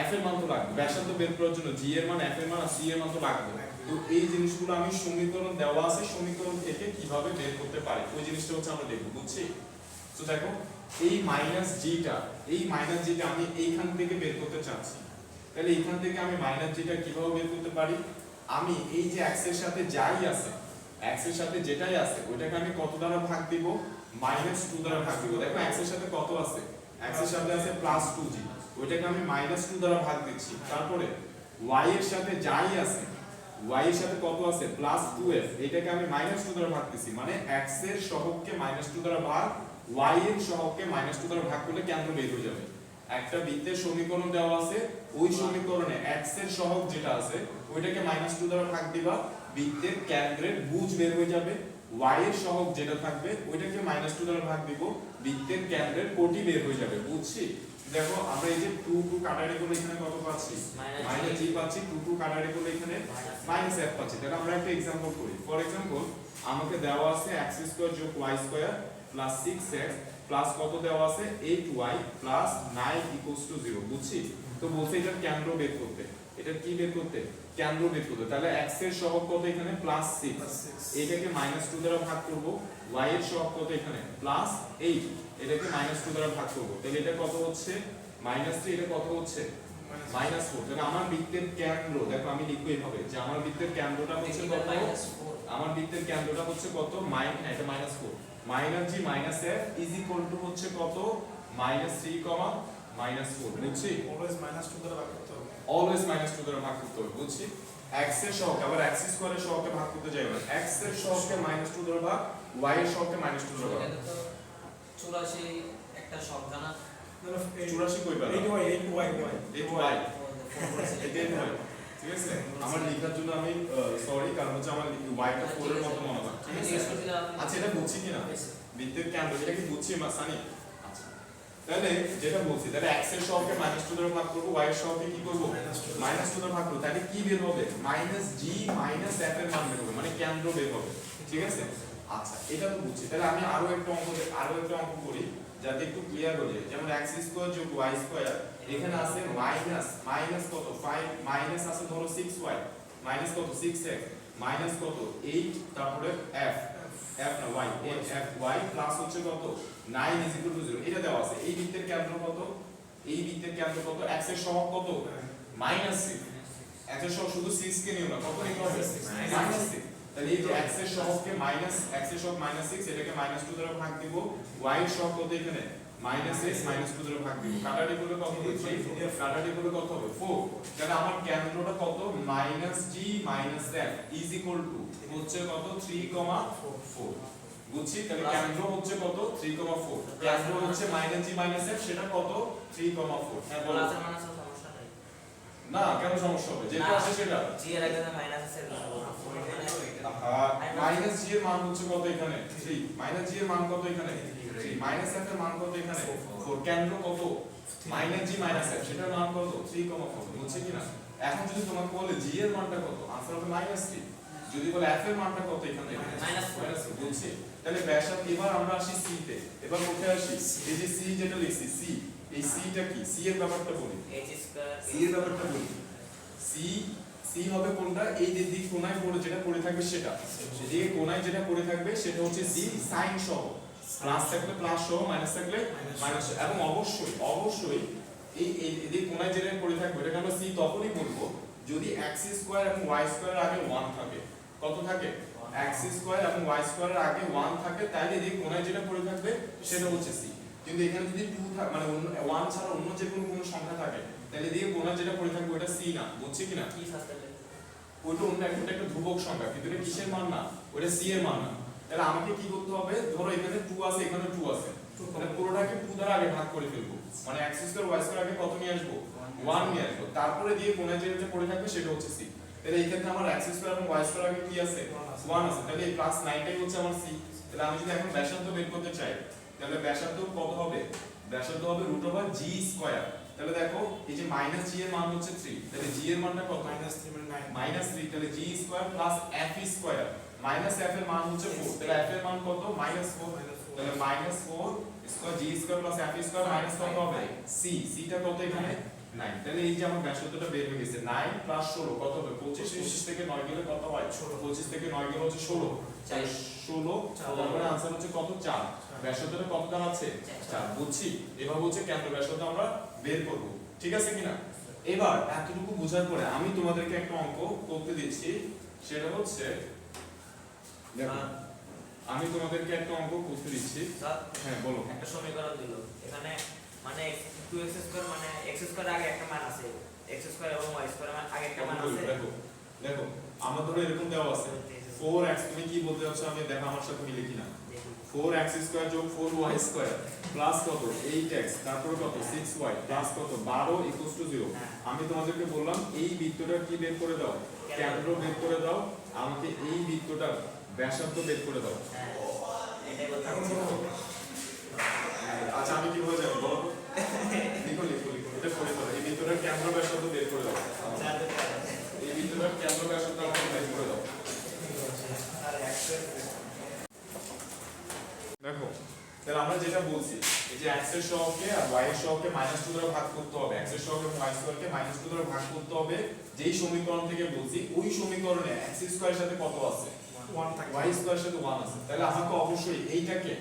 f এর মান তো লাগবে, ব্যাসার্ধ বের করার জন্য g এর মান, f এর মান আর c এর মান তো লাগবে। তো এই জিনিসগুলো আমি সমীকরণ দেওয়া আছে, সমীকরণ থেকে কিভাবে বের করতে পারি ওই জিনিসটা হচ্ছে আমরা দেখব, বুঝছি? তো দেখো এই মাইনাস জিটা আমি এইখান থেকে বের করতে চাচ্ছি, তাহলে এইখান থেকে আমি মাইনাস জিটা কিভাবে বের করতে পারি? আমি এই যে x এর সাথে যাই আছে, x এর সাথে যেটাই আছে ওইটাকে আমি কত দ্বারা ভাগ দিব, -2 দ্বারা ভাগ দিব। দেখো x এর সাথে কত আছে, x এর সাথে আছে +2g, ওইটাকে আমি -2 দ্বারা ভাগ দিচ্ছি। তারপরে y এর সাথে যাই আছে, y এর সাথে কত আছে +2f, এটাকে আমি -2 দ্বারা ভাগ দিচ্ছি, মানে x এর সহগকে -2 দ্বারা ভাগ y এর সহগকে -2 দ্বারা ভাগ করলে কেন্দ্র বের হয়ে যাবে। একটা বৃত্তের সমীকরণ দেওয়া আছে, ওই সমীকরণে x এর সহগ যেটা আছে ওইটাকে -2 দ্বারা ভাগ দিবা, বৃত্তের কেন্দ্রের ভুজ বের হয়ে যাবে। y এর সহগ যেটা থাকবে ওইটাকে -2 দ্বারা ভাগ দিব, বৃত্তের কেন্দ্রের কোটি বের হয়ে যাবে, বুঝছি? দেখো আমরা এই যে 2 কাটারি করলে এখানে কত পাচ্ছি, -g পাচ্ছি, 2 কাটারি করলে এখানে -f পাচ্ছি। তাহলে আমরা একটা एग्जांपल করি। ফর एग्जांपल আমাকে দেওয়া আছে x স্কয়ার যোগ y square plus 6x plus কত দেওয়া আছে 8y প্লাস 9 ইকুয়ালস টু 0 বুঝছি। তো বলছে এটা কেন্দ্র বের করতে, এটা কি বের করতে, কেন্দ্র বের করতে। তাহলে x এর সহগ কত এখানে প্লাস 6, এটাকে -2 দ্বারা ভাগ করব, y এর সহগ কত এখানে প্লাস 8, এটাকে -2 দ্বারা ভাগ করব। তাহলে এটা কত হচ্ছে -3, এটা কত হচ্ছে -4। তাহলে আমার বৃত্তের কেন্দ্র দেখো আমি লিখবো এইভাবে যে আমার বৃত্তের কেন্দ্রটা হচ্ছে কত, আমার বৃত্তের কেন্দ্রটা হচ্ছে কত এটা -4 -g -f is equal two হচ্ছে কত -3, -4 বুঝছি। অলওয়েজ -2 দ্বারা ভাগ করতে হবে, অলওয়েজ -2 দ্বারা ভাগ করতে হবে বুঝছি। x এর সহগ আবার x স্কয়ারের সহগকে ভাগ করতে যাই না, x এর সহগকে -2 দ্বারা ভাগ, y এর সহগকে -2 দ্বারা ভাগ। এটা তো 84 একটা সব জানা 84 কই পেলাম 8y এই y এটাই হয় ঠিক আছে। আমার লেখার জন্য আমি সরি, কারণ হচ্ছে আমার y টা 4 এর মতো মনে হয় ঠিক আছে। আচ্ছা এটা বুঝছি কিনা বৃত্তের কেন্দ্র, এটা কি বুঝছি মাসানি? আচ্ছা তাহলে যেটা বলছি, তাহলে x এর সহগকে -2 দ্বারা ভাগ করব, y এর সহগকে কি করব -2 দ্বারা ভাগ করব। তাহলে কি বের হবে -g -f এর মান বের হবে, মানে কেন্দ্র বের হবে ঠিক আছে। আচ্ছা এটা তো বুঝছি। তাহলে আমি আরো একটা অঙ্ক করি যাতে একটু ক্লিয়ার হয়ে যায়। যেমন x স্কয়ার যোগ y স্কয়ার, এখানে আছে মাইনাস কত 5 মাইনাস আছে ধরো 6y মাইনাস কত 6x মাইনাস কত 8 তারপরে f না y f y প্লাস হচ্ছে কত 9 ইজ ইকুয়াল টু 0, এটা দেওয়া আছে। এই বৃত্তের কেন্দ্র কত, এই বৃত্তের কেন্দ্র কত, x এর সহগ কত -6, x এর সহগ শুধু 6 কে নিও না, কত নিতে হবে -6। তাহলে এই যে x এর সহগকে x এর সহগ -6, এটাকে -2 দ্বারা ভাগ দিব, y এর সহগ কত এখানে -x -2 দ্বারা ভাগ দিব, কাটাকাটি করলে কত হবে 3, কাটাকাটি করলে কত হবে 4। তাহলে আমার কেন্দ্রটা কত -g -f is equal two হচ্ছে কত 3,4 বুঝছি। তাহলে কেন্দ্র হচ্ছে কত 3,4, কেন্দ্র হচ্ছে -g -f, সেটা কত 3,4। হ্যাঁ বলো সমস্যা নাই না, কেন সমস্যা হবে, যেটা আছে সেটা g এর আগে মাইনাস আছে মাইনাস g এর মান হচ্ছে কত এখানে 3, মাইনাস g এর মান কত এখানে 3, মাইনাস f এর মান কত এখানে 4, কেন্দ্র কত মাইনাস g মাইনাস f, সেটার মান কত 3,4 বুঝছে কিনা। এখন যদি তোমাকে বলে g এর মানটা কত, আনসার হবে -3। যদি বলে f এর মানটা কত এখানে -4 বুঝছি। তাহলে ব্যাসার্ধ, এবার আমরা আসি c তে, এবার কোথায় আসি, এই যে c যেটা লিখছি c, এই c টা কি, c এর ব্যাপারটা বলি, c এর ব্যাপারটা বলি। c হবে কোনটা, এই যে দিক কোণায় পড়ে যেটা পড়ে থাকবে সেটা, এই কোণায় যেটা পড়ে থাকবে সেটা হচ্ছে c sin সহ, প্লাস থাকলে প্লাস সহ, মাইনাস থাকলে মাইনাস সহ। এবং অবশ্যই এই এই কোণায় যেটা পড়ে থাকবে এটাকে আমরা c তখনই বলবো যদি x স্কয়ার এবং y স্কয়ারের আগে 1 থাকে। কত থাকে, x স্কয়ার এবং y স্কয়ারের আগে 1 থাকে, তাহলে এই কোণায় যেটা পড়ে থাকবে সেটা হচ্ছে c। কিন্তু এখানে যদি 2 থাকে, মানে 1 ছাড়া অন্য যে কোনো সংখ্যা থাকে, তাহলে দিয়ে কোণায় যেটা পড়ে থাকবে ওটা c না, বুঝছি কিনা। কি শাস্ত্রে ওইটা অন্য একটা ধ্রুবক সংখ্যা, কিন্তু এটা কিসের মান না, ওটা c এর মান না। তাহলে আমাকে কি করতে হবে, ধরো এখানে 2 আছে, এখানে 2 আছে, তাহলে পুরোটাকে 2 দ্বারা আগে ভাগ করে ফেলবো, মানে x স্কয়ার y স্কয়ার আগে কত নিয়ে আসবো 1 নিয়ে আসবো, তারপরে দিয়ে কোণায় যেটা পড়ে থাকবে সেটা হচ্ছে c। তাহলে এই ক্ষেত্রে আমার x স্কয়ার এবং y স্কয়ার আগে কি আছে 1 আছে, তাহলে এই প্লাস 9 টাই হচ্ছে আমার c। তাহলে আমি যদি এখন ব্যাসার্ধ বের করতে চাই, তাহলে ব্যাসার্ধ কত হবে, ব্যাসার্ধ হবে √g স্কয়ার। তাহলে দেখো এই যে -g এর মান হচ্ছে 3, তাহলে g এর মানটা কত -3 -3, তাহলে g square plus f square, f এর মান হচ্ছে 4, তাহলে f এর মান কত -4, তাহলে -4 square g square plus f square minus কত হবে c, c টা কত এখানে 9। তাহলে এই যে আমার ব্যাসার্ধটা বের হয়ে গেছে 9 প্লাস 16 কত হবে 25, 25 থেকে 9 গেলে কত হয় 25 থেকে 9 গেলে হচ্ছে 16, 16 তারপরে आंसर হচ্ছে কত 4, ব্যাসার্ধটা কত দাঁড়াচ্ছে 4 বুঝছি। এভাবে হচ্ছে কেন্দ্র ব্যাসার্ধ আমরা বের করব, ঠিক আছে কিনা। এবার এতটুকু বোঝার পরে আমি তোমাদেরকে একটা অঙ্ক করতে দিচ্ছি, সেটা হচ্ছে দেখো আমি তোমাদেরকে একটা অঙ্ক করতে দিচ্ছি। হ্যাঁ বলো। একটা সমীকরণ দিল এখানে, মানে 2x স্কয়ার মানে x স্কয়ার আগে একটা মান আছে, x স্কয়ার এবং y স্কয়ার আগে একটা মান আছে। দেখো আমার ধরো এরকম দেওয়া আছে 4x, তুমি কি বলতে চাচ্ছ আমি দেখো আমার সাথে মিলে কিনা। 4x স্কয়ার যোগ 4y স্কয়ার প্লাস কত 8x তারপর কত 6y প্লাস কত 12 ইকুয়ালস টু 0। আমি তোমাদেরকে বললাম এই বৃত্তটা কি বের করে দাও, কেন্দ্র বের করে দাও, আমাকে এই বৃত্তটার ব্যাসার্ধ বের করে দাও। এটাই বলতে এখন আচ্ছা আমি কি বলে যাব বলো, লিখো এটা করে দাও, এই বৃত্তটার কেন্দ্র ব্যাসার্ধ বের করে দাও, এই বৃত্তটার কেন্দ্র ব্যাসার্ধ আমাকে বের করে দাও। আর x তাহলে আমরা যেটা বলছি এই যে x এর সহগকে আর y এর সহগকে -2 দ্বারা ভাগ করতে হবে, x এর সহগ এবং y স্কয়ারকে -2 দ্বারা ভাগ করতে হবে, যেই সমীকরণ থেকে বলছি ওই সমীকরণে x স্কয়ারের সাথে কত আছে, 1 থাকে y স্কয়ারের সাথে 1 আছে। তাহলে আমাকে অবশ্যই এইটাকে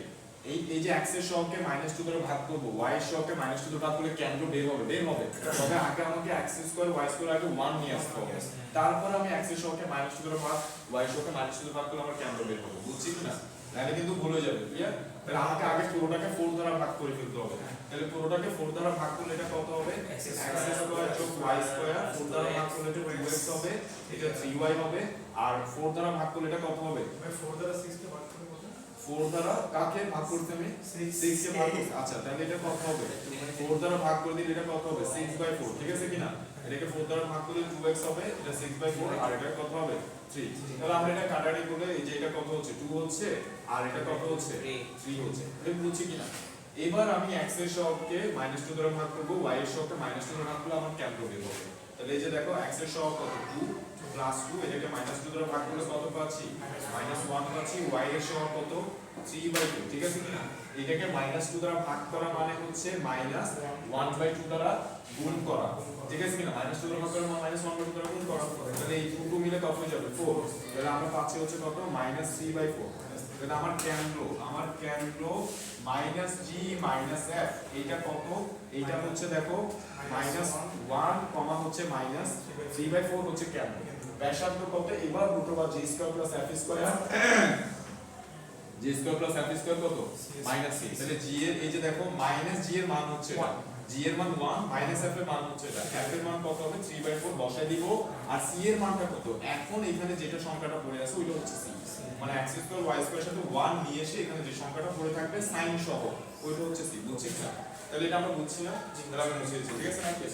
এই যে x এর সহগকে -2 দ্বারা ভাগ করব, y এর সহগকে -2 দ্বারা ভাগ করলে কেন্দ্র বের হবে। তবে আগে আমাকে x স্কয়ার y স্কয়ার আগে 1 নিয়ে আসতে হবে, তারপর আমি x এর সহগকে -2 দ্বারা ভাগ, y এর সহগকে -2 দ্বারা ভাগ করলে আমার কেন্দ্র বের হবে। বুঝছিস না? তাহলে কিন্তু ভুল হয়ে যাবে। ক্লিয়ার? তাহলে আমাকে আগে পুরোটাকে 4 দ্বারা ভাগ করে ফেলতে হবে। তাহলে পুরোটাকে 4 দ্বারা ভাগ করলে এটা কত হবে, x স্কয়ার যোগ y স্কয়ার, 4 দ্বারা ভাগ করলে এটা 2x হবে, এটা 3y হবে, আর 4 দ্বারা ভাগ করলে এটা কত হবে, ভাই 4 দ্বারা 6 কে ভাগ করে কত? 4 দ্বারা কাকে ভাগ করতে আমি 6 কে ভাগ করতে। আচ্ছা তাহলে এটা কত হবে, 4 দ্বারা ভাগ করে দিলে এটা কত হবে 6/4, ঠিক আছে কিনা? এটাকে 4 দ্বারা ভাগ করলে 2x হবে, এটা 6/4, আর এটা কত হবে 3। তাহলে আমরা এটা কাটাকাটি করলে এই যে এটা কত হচ্ছে 2 হচ্ছে, আর এটা কত হচ্ছে 3 হচ্ছে। এটা বুঝছি কিনা? এবার আমি x এর সহগকে -2 দ্বারা ভাগ করব, y এর সহগকে -2 দ্বারা ভাগ করলে আমার কেন্দ্র বের হবে। তাহলে এই যে দেখো x এর সহগ কত 2 প্লাস 2, এটাকে -2 দ্বারা ভাগ করলে কত পাচ্ছি, -1 পাচ্ছি। y এর সহগ কত 3/2, ঠিক আছে কিনা? এটাকে -2 দ্বারা ভাগ করা মানে হচ্ছে -1/2 দ্বারা গুণ করা, ঠিক আছে কিনা? -2 দ্বারা ভাগ করা মানে -1/2 দ্বারা গুণ করা। তাহলে এই দুটো মিলে কত হয়ে যাবে 4। তাহলে আমরা পাচ্ছি হচ্ছে কত -3/4। তাহলে আমার কেন্দ্র -g -f, এইটা কত, এইটা হচ্ছে দেখো -1, হচ্ছে -3/4 হচ্ছে কেন্দ্র। ব্যাসার্ধ কত, এবার root over g square plus f square, g square plus f square কত -c। তাহলে g এর এই যে দেখো g এর মান হচ্ছে এটা, g এর মান 1, f এর মান হচ্ছে এটা, f এর মান কত হবে 3/4 বসাই দিব, আর c এর মানটা কত, এখন এখানে যেটা সংখ্যাটা পড়ে আছে ওইটা হচ্ছে c, মানে x স্কয়ার y স্কয়ার সাথে 1 নিয়ে এসে এখানে যে সংখ্যাটা পড়ে থাকবে sin সহ ওইটা হচ্ছে c। বুঝছিস না? তাহলে এটা আমরা বুঝছি না, তাহলে আমি মুছে দিচ্ছি, ঠিক আছে নাকি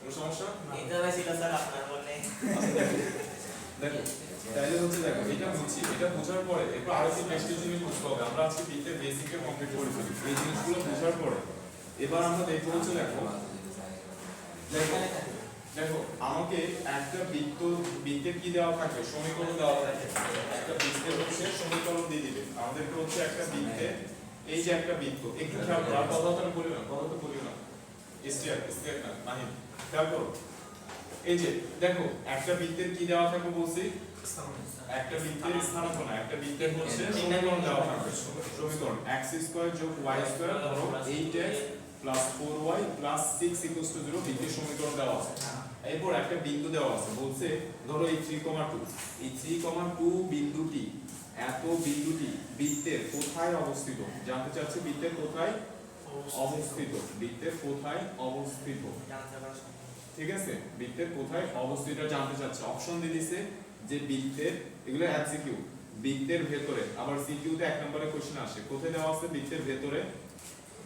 কোনো সমস্যা? এটা ভাই সেটা স্যার আপনার বললে দেখো তাহলে হচ্ছে দেখো এটা বুঝছি, এটা বোঝার পরে এরপর আরো কি বেশ কিছু জিনিস বুঝতে হবে। আমরা আজকে বৃত্তের বেসিকে কমপ্লিট করে ফেলি, এই জিনিসগুলো বোঝার পরে এবার আমরা দেখবো হচ্ছে দেখো দেখো আমাকে একটা বৃত্তের কি দেওয়া থাকে, সমীকরণ দেওয়া থাকে। একটা বৃত্তের হচ্ছে সমীকরণ দিয়ে দিবে আমাদেরকে, হচ্ছে একটা বৃত্তে, এই যে একটা বৃত্ত, একটু খেয়াল করো, আর কথা বলিও না স্টেয়ার না মাহিম, খেয়াল করো। এই যে দেখো একটা বৃত্তের কি দেওয়া থাকে বলছি, একটা বৃত্তের স্থানাঙ্ক না, একটা বৃত্তের হচ্ছে সমীকরণ দেওয়া থাকে। সমীকরণ x স্কয়ার যোগ y স্কয়ার ধরো 8x প্লাস 4y প্লাস 6 0 বৃত্তের সমীকরণ দেওয়া আছে। এরপর একটা বিন্দু দেওয়া আছে, বলছে ধরো এই 3,2, এই 3,2 বিন্দুটি, এত বিন্দুটি বৃত্তের কোথায় অবস্থিত জানতে চাচ্ছে, বৃত্তের কোথায় অবস্থিত, বৃত্তের কোথায় অবস্থিত, ঠিক আছে? বৃত্তের কোথায় অবস্থিত জানতে চাচ্ছে। অপশন দিয়ে দিছে যে বৃত্তের, এগুলো এমসিকিউ, বৃত্তের ভেতরে, আবার সিকিউ তে 1 নম্বরে কোশ্চেন আসে, কোথায় দেওয়া আছে বৃত্তের ভেতরে,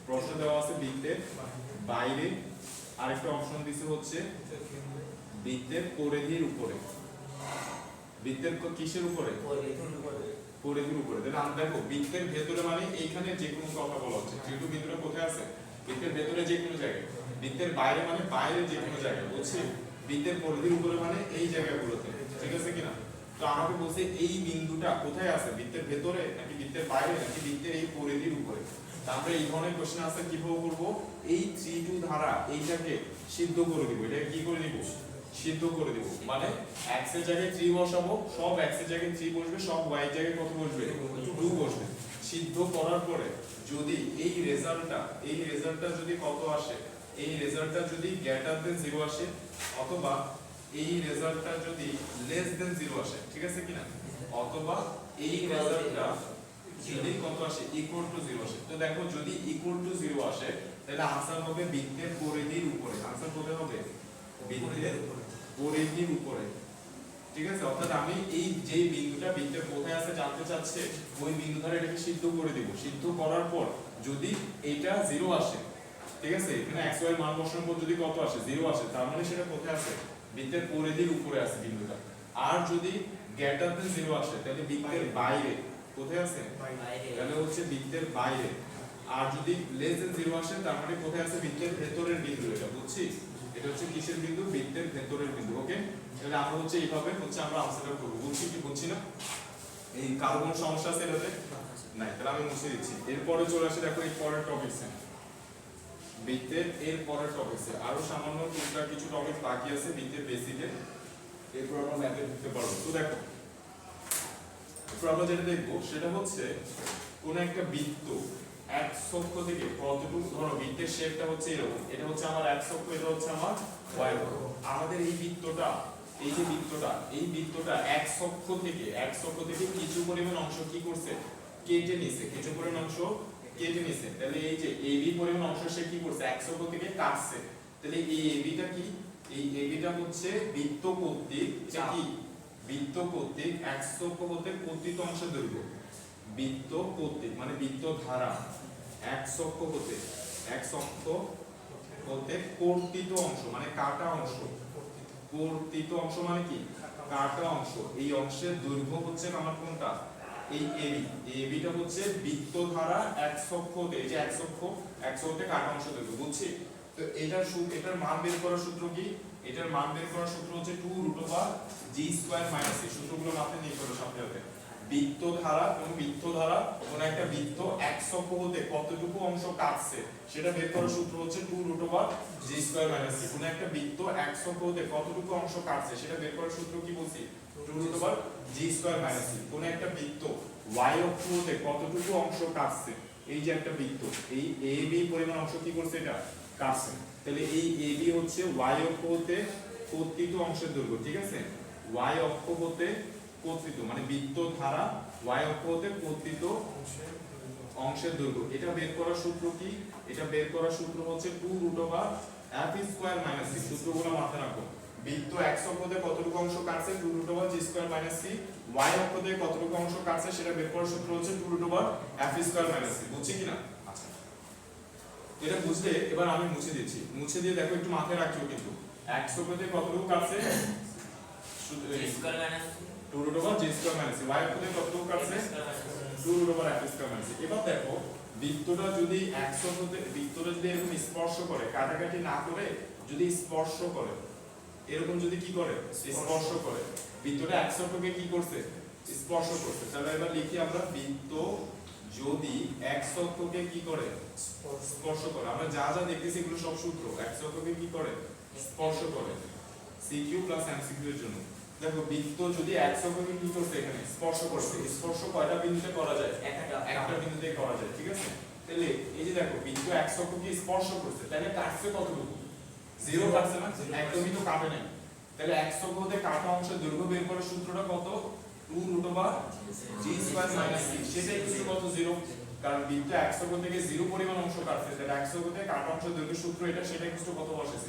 প্রশ্ন দেওয়া আছে বৃত্তের বাইরে, আরেকটা অপশন দিছে হচ্ছে বৃত্তের পরিধির উপরে। বৃত্তের কিসের উপরে, পরিধির উপরে। তাহলে আমরা দেখো বৃত্তের ভেতরে মানে এইখানে যে কোনো কথা বলা হচ্ছে, যেহেতু বৃত্তটা কোথায় আছে, বৃত্তের ভেতরে যে কোনো জায়গায়, বৃত্তের বাইরে মানে বাইরে যে কোনো জায়গায়, বুঝছি? বৃত্তের পরিধির উপরে মানে এই জায়গাগুলোতে, ঠিক আছে কিনা? তো আমাকে বলছে এই বিন্দুটা কোথায় আছে, বৃত্তের ভেতরে নাকি বৃত্তের বাইরে নাকি বৃত্তের এই পরিধির উপরে। তা আমরা এই ধরনের কোশ্চেন আনসার কিভাবে করব, এই 3-2 ধারা এইটাকে সিদ্ধ করে দিব, এটাকে কি করে দিব, সিদ্ধ করে দিব। মানে x এর জায়গায় 3 বসাবো, সব x এর জায়গায় 3 বসবে, সব y এর জায়গায় কত বসবে 2 বসবে। সিদ্ধ করার পরে যদি এই রেজাল্টটা যদি কত আসে, এই রেজাল্টটা যদি গ্রেটার দেন 0 আসে, অথবা এই রেজাল্টটা যদি লেস দেন 0 আসে, ঠিক আছে কিনা, অথবা এই রেজাল্টটা যদি কত আসে ইকুয়াল টু 0 আসে। তো দেখো যদি ইকুয়াল টু 0 আসে তাহলে আনসার হবে বৃত্তের পরিধির উপরে। আনসার কোথায় হবে, বৃত্তের পরিধির উপরে, ঠিক আছে? অর্থাৎ আমি এই যে বিন্দুটা বৃত্তের কোথায় আছে জানতে চাচ্ছে, ওই বিন্দু দ্বারা এটাকে সিদ্ধ করে দিব। সিদ্ধ করার পর যদি এটা 0 আসে, ঠিক আছে, এখানে x y মান বসানোর পর যদি কত আসে 0 আসে, তার মানে সেটা কোথায় আছে, বৃত্তের পরিধির উপরে আছে বিন্দুটা। আর যদি গ্রেটার দেন 0 আসে তাহলে বৃত্তের বাইরে, কোথায় আছে, তাহলে হচ্ছে বৃত্তের বাইরে। আর যদি লেস দেন 0 আসে তার মানে কোথায় আছে, বৃত্তের ভেতরের বিন্দু। এটা বুঝছি, এটা হচ্ছে কিসের বিন্দু, বৃত্তের ভেতরের বিন্দু। ওকে, তাহলে আমরা হচ্ছে এইভাবে হচ্ছে আমরা আনসারটা করব। বুঝছি কি বুঝছি না? এই কারো কোনো সমস্যা আছে এটাতে? নাই। তাহলে আমি মুছে দিচ্ছি। এরপরে চলে আসে দেখো এই পরের টপিকসে, বৃত্তের এর পরের টপিকসে আরো সামান্য টুকটাক কিছু টপিক বাকি আছে বৃত্তের বেসিকে, এরপর আমরা ম্যাথে ঢুকতে পারবো। তো দেখো এরপর আমরা যেটা দেখবো সেটা হচ্ছে কোন একটা বৃত্ত এক্স অক্ষ থেকে কতটুকু, ধরো বৃত্তের শেপটা হচ্ছে এরকম, এটা হচ্ছে আমার এক্স অক্ষ, এটা হচ্ছে আমার ওয়াই অক্ষ। আমাদের এই বৃত্তটা, এই যে বৃত্তটা, এই বৃত্তটা এক্স অক্ষ থেকে কিছু পরিমাণ অংশ কি করছে, কেটে নিছে, কিছু পরিমাণ অংশ কেটে নিছে। তাহলে এই যে এবি পরিমাণ অংশ সে কি করছে, এক্স অক্ষ থেকে কাটছে। তাহলে এই এবিটা কি, এই এবিটা হচ্ছে বৃত্ত কর্তৃক, এটা কি বৃত্ত কর্তৃক এক্স অক্ষ হতে কর্তৃত অংশের দৈর্ঘ্য, বৃত্ত কর্তৃক মানে বৃত্ত ধারা এক্স অক্ষ হতে কর্তৃত অংশ মানে কাটা অংশ, কর্তৃত অংশ মানে কি কাটা অংশ, এই অংশের দৈর্ঘ্য হচ্ছে আমার কোনটা, এই এবি, এবিটা হচ্ছে বৃত্ত ধারা এক্স অক্ষ হতে, এই যে এক্স অক্ষতে কাটা অংশ দৈর্ঘ্য, বুঝছি? তো এটার মান বের করার সূত্র কি, এটার মান বের করার সূত্র হচ্ছে 2√g² - a, সূত্রগুলো মাথায় নিয়ে করো সাথে সাথে। বৃত্ত ধারা কোন একটা বৃত্ত এক্স অক্ষ হতে কতটুকু অংশ কাটছে সেটা বের করার সূত্র হচ্ছে 2√g² - a। কোন একটা বৃত্ত এক্স অক্ষ হতে কতটুকু অংশ কাটছে সেটা বের করার সূত্র কি বলছি, 2√g² - a। কোন একটা বৃত্ত y অক্ষ হতে কতটুকু অংশ কাটছে, এই যে একটা বৃত্ত, এই ab পরিমাণ অংশ কি করছে, এটা কাটছে। তাহলে এই ab হচ্ছে y অক্ষ হতে কর্তৃত অংশের দৈর্ঘ্য, ঠিক আছে? y অক্ষ হতে কর্তৃত মানে বৃত্ত ধারা y অক্ষ হতে কর্তৃত অংশের দৈর্ঘ্য, এটা বের করার সূত্র কি, এটা বের করার সূত্র হচ্ছে 2√f² - c। সূত্রগুলো মাথায় রাখো। বৃত্ত x অক্ষ হতে কতটুকু অংশ কাটছে 2√g² - c, y অক্ষ হতে কতটুকু অংশ কাটছে সেটা বের করার সূত্র হচ্ছে 2√f² - c। বুঝছি কিনা? আচ্ছা, এটা বুঝলে এবার আমি মুছে দিচ্ছি, মুছে দিয়ে দেখো একটু মাথায় রাখছো কিন্তু x অক্ষ হতে কতটুকু কাটছে 2√g² - c, y অক্ষ হতে কতটুকু কাটছে 2√f² - c। এবার দেখো বৃত্তটা যদি x অক্ষ হতে, বৃত্তটা যদি এরকম স্পর্শ করে, কাটাকাটি না করে যদি স্পর্শ করে, এরকম যদি কি করে স্পর্শ করে, বৃত্তটা x অক্ষকে কি করছে স্পর্শ করছে, তাহলে এবার লিখি আমরা বৃত্ত যদি x অক্ষকে কি করে স্পর্শ করে, আমরা যা যা দেখতেছি এগুলো সব সূত্র, x অক্ষকে কি করে স্পর্শ করে, CQ + MCQ এর জন্য। দেখো বৃত্ত যদি x অক্ষকে কি করছে এখানে স্পর্শ করছে, স্পর্শ কয়টা বিন্দুতে করা যায়, একটা বিন্দুতে করা যায়, ঠিক আছে? তাহলে এই যে দেখো বৃত্ত x অক্ষকে স্পর্শ করছে, তাহলে কাটছে কতটুকু, 0 কাটছে না, একদমই তো কাটে নাই। তাহলে x অক্ষ হতে কাটা অংশের দৈর্ঘ্য বের করার সূত্রটা কত, 2√g² - c, সেটা ইকুয়াল কত 0, কারণ বৃত্ত x অক্ষ থেকে 0 পরিমাণ অংশ কাটছে, তাহলে x অক্ষ থেকে কাটা অংশের দৈর্ঘ্যের সূত্র এটা, সেটা ইকুয়াল কত বসেছে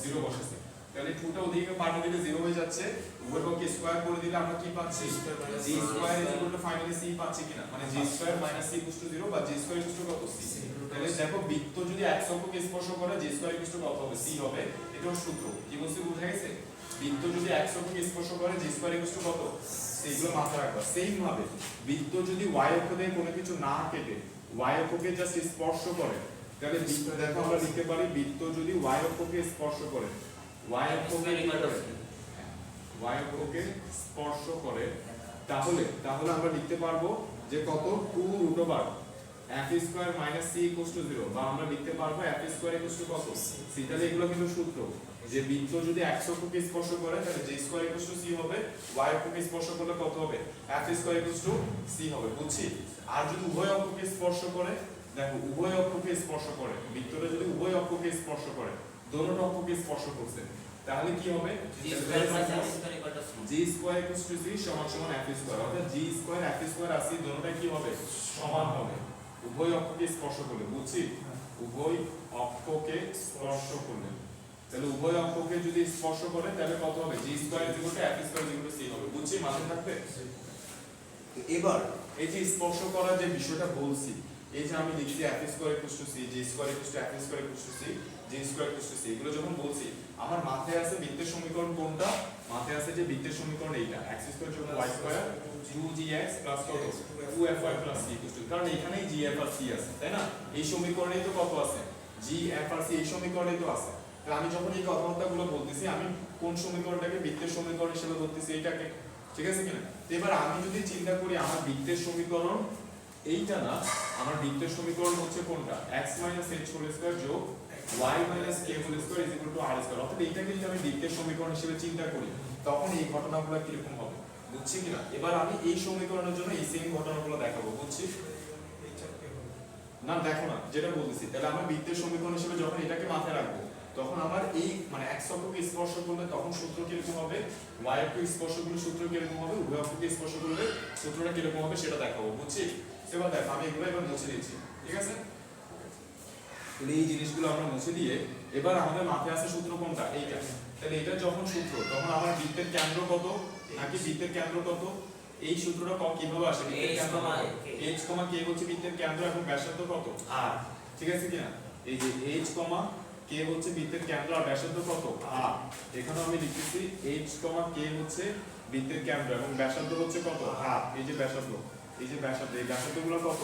0 বসেছে। তাহলে 2টা ওদিকে পাঠিয়ে দিলে 0 হয়ে যাচ্ছে, উভয় পক্ষে স্কয়ার করে দিলে আমরা কি পাচ্ছি, g² ফাইনালি c পাচ্ছি কিনা, মানে g² - c = 0 বা g² কত c। তাহলে দেখো বৃত্ত যদি x অক্ষকে স্পর্শ করে g² কত হবে, c হবে, এটাও সূত্র। কি বলছি বুঝা গেছে? বৃত্ত যদি x অক্ষকে স্পর্শ করে g² কত, সেইগুলো মাথায় রাখবা। সেম ভাবে বৃত্ত যদি y অক্ষ থেকে কোনো কিছু না কেটে y অক্ষকে জাস্ট স্পর্শ করে, তাহলে বৃত্ত দেখো আমরা লিখতে পারি বৃত্ত যদি y অক্ষকে স্পর্শ করে, y অক্ষকে স্পর্শ করে, তাহলে আমরা লিখতে পারবো যে কত 2√f² - c = 0, বা আমরা লিখতে পারবো f² কত c। তাহলে এগুলো কিন্তু সূত্র, যে বৃত্ত যদি x অক্ষকে স্পর্শ করে তাহলে j² c হবে, y অক্ষকে স্পর্শ করলে কত হবে, f² c হবে, বুঝছি? আর যদি উভয় অক্ষকে স্পর্শ করে, দেখো উভয় অক্ষকে স্পর্শ করে, বৃত্তটা যদি উভয় অক্ষকে স্পর্শ করে, দোনো অক্ষকে স্পর্শ করছে, তাহলে কি হবে, g² c সমান f², অর্থাৎ g² f² আর c দোনোটাই কি হবে সমান হবে উভয় অক্ষকে স্পর্শ করলে, বুঝছি? উভয় অক্ষকে স্পর্শ করলে, তাহলে উভয় অক্ষকে যদি স্পর্শ করে তাহলে কত হবে, g² f² c হবে, বুঝছি? মাথায় থাকবে। এবার এই যে স্পর্শ করার যে বিষয়টা বলছি, এই যে আমি লিখছি f² c, g² f² c, g² c, এগুলো যখন বলছি আমার মাথায় আছে বৃত্তের সমীকরণ কোনটা, মাথায় আছে যে বৃত্তের সমীকরণ এইটা, x² = y² 2gx + কত 2fy + c = কারণ এখানেই g f আর c আছে, তাই না? এই সমীকরণেই তো কত আছে, g f আর c, এই সমীকরণেই তো আছে। তাহলে আমি যখন এই কথাবার্তাগুলো বলতেছি আমি কোন সমীকরণটাকে বৃত্তের সমীকরণ হিসেবে ধরতেছি, এইটাকে, ঠিক আছে কিনা? তো এবার আমি যদি চিন্তা করি আমার বৃত্তের সমীকরণ এইটা না আমার বৃত্তের সমীকরণ হচ্ছে কোনটা x h হোল স্কয়ার যোগ y k whole square is equal to r square. অর্থাৎ এইটাকে যদি আমি বৃত্তের সমীকরণ হিসেবে চিন্তা করি তখন এই ঘটনাগুলো কিরকম হবে, বুঝছি কিনা? এবার আমি এই সমীকরণের জন্য এই সেম ঘটনাগুলো দেখাবো, বুঝছিস? না দেখো না, যেটা বলতেছি, তাহলে আমরা বৃত্তের সমীকরণ হিসেবে যখন এটাকে মাথায় রাখবো তখন আমার এই মানে x অক্ষকে স্পর্শ করলে তখন সূত্র কিরকম হবে, y অক্ষকে স্পর্শ করলে সূত্র কিরকম হবে, উভয় অক্ষকে স্পর্শ করলে সূত্রটা কিরকম হবে সেটা দেখাবো, বুঝছিস? এবার দেখ আমি এগুলো এবার মুছে দিচ্ছি, ঠিক আছে? তাহলে এই জিনিসগুলো আমরা মুছে দিয়ে এবার আমাদের মাথায় আসে সূত্র কোনটা, এইটা। তাহলে এটা যখন সূত্র তখন আমার বৃত্তের কেন্দ্র কত নাকি বৃত্তের কেন্দ্র কত, এই সূত্রটা কিভাবে আসে? বৃত্তের কেন্দ্র h, k হচ্ছে বৃত্তের কেন্দ্র এবং ব্যাসার্ধ কত r, ঠিক আছে কিনা? এই যে h, k হচ্ছে বৃত্তের কেন্দ্র আর ব্যাসার্ধ কত r। এখানে আমি লিখতেছি h, k হচ্ছে বৃত্তের কেন্দ্র এবং ব্যাসার্ধ হচ্ছে কত r। এই যে ব্যাসার্ধ, এই যে ব্যাসার্ধ, এই ব্যাসার্ধগুলো কত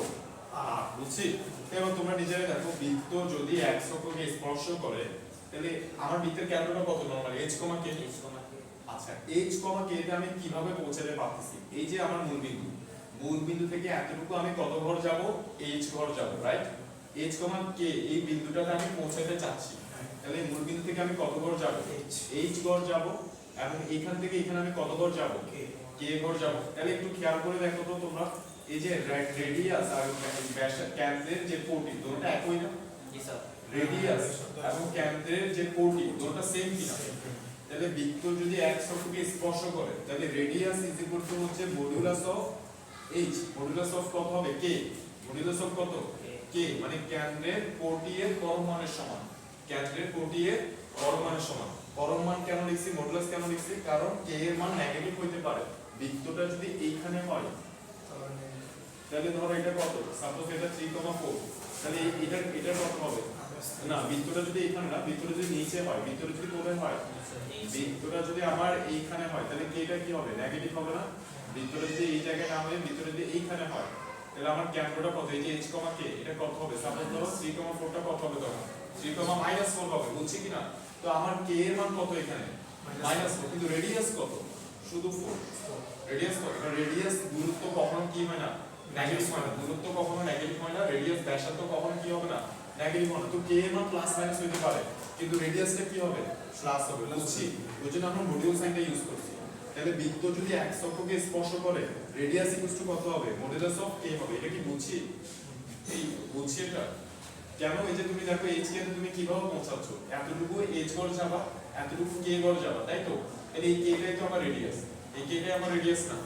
r, বুঝছি? এবার তোমরা নিজেরাই দেখো বৃত্ত যদি x অক্ষকে স্পর্শ করে তাহলে আমার বৃত্তের কেন্দ্রটা কত নরমালি h, k। আচ্ছা h, k তে আমি কিভাবে পৌঁছাতে পারতেছি? এই যে আমার মূল বিন্দু থেকে এতটুকু আমি কত ঘর যাব, h ঘর যাব, রাইট? h, k এই বিন্দুটাতে আমি পৌঁছাতে চাচ্ছি, তাহলে মূল বিন্দু থেকে আমি কত ঘর যাব, h ঘর যাব, এবং এখান থেকে এখানে আমি কত ঘর যাব, k ঘর যাব। তাহলে একটু খেয়াল করে দেখো তো তোমরা, এই যে রেডিয়াস আর কেন্দ্রের যে কোটি দুটোটা একই না? জি স্যার। রেডিয়াস এবং কেন্দ্রের যে কোটি দুটোটা সেম কিনা? তাহলে বৃত্ত যদি x অক্ষকে স্পর্শ করে তাহলে রেডিয়াস ইজ ইকুয়াল টু হচ্ছে modulus of h, modulus of কত হবে, k, মডুলাস অফ কত k, মানে কেন্দ্রের কোটি এর পরম মানের সমান, কেন্দ্রের কোটি এর পরম মানের সমান। পরম মান কেন লিখছি, মডুলাস কেন লিখছি? কারণ k এর মান নেগেটিভ হইতে পারে। বৃত্তটা যদি এইখানে হয় তাহলে ধরো এটা কত, সাপোজ এটা 3,4, তাহলে এটা কত হবে না, বৃত্তটা যদি এখানে না, বৃত্তটা যদি নিচে হয়, বৃত্তটা যদি কোথায় হয়, বৃত্তটা যদি আমার এইখানে হয় তাহলে কি এটা কি হবে, নেগেটিভ হবে না? বৃত্তটা যদি এই জায়গায় না হয়, বৃত্তটা যদি এইখানে হয় তাহলে আমার কেন্দ্রটা কত, এই যে h, k এটা কত হবে, সাপোজ ধরো 3,4 টা কত হবে তখন 3,-4 হবে, বুঝছি কিনা? তো আমার k এর মান কত এখানে -4, কিন্তু রেডিয়াস কত, শুধু 4। রেডিয়াস কত? রেডিয়াস দূরত্ব কখনো কি হয় না, নেগেটিভ হয় না। দূরত্ব কখনো নেগেটিভ হয় না, রেডিয়াস ব্যাসার্ধ কখনো কি হবে না, নেগেটিভ হবে না। তো k এর মান প্লাস মাইনাস হতে পারে কিন্তু রেডিয়াসটা কি হবে, প্লাস হবে, বুঝছি? ওই জন্য আমরা মডিউল সাইনটা ইউজ করছি। তাহলে বৃত্ত যদি x অক্ষকে স্পর্শ করে রেডিয়াস ইকুয়াল টু কত হবে, মডুলাস অফ k হবে। এটা কি বুঝছি? এই বুঝছি এটা কেন? এই যে তুমি দেখো h কে তুমি কিভাবে পৌঁছাচ্ছ, এতটুকু h ঘর যাবা, এতটুকু k ঘর যাবা, তাই তো? তাহলে এই k টাই তো আমার রেডিয়াস, এই k টাই আমার রেডিয়াস না।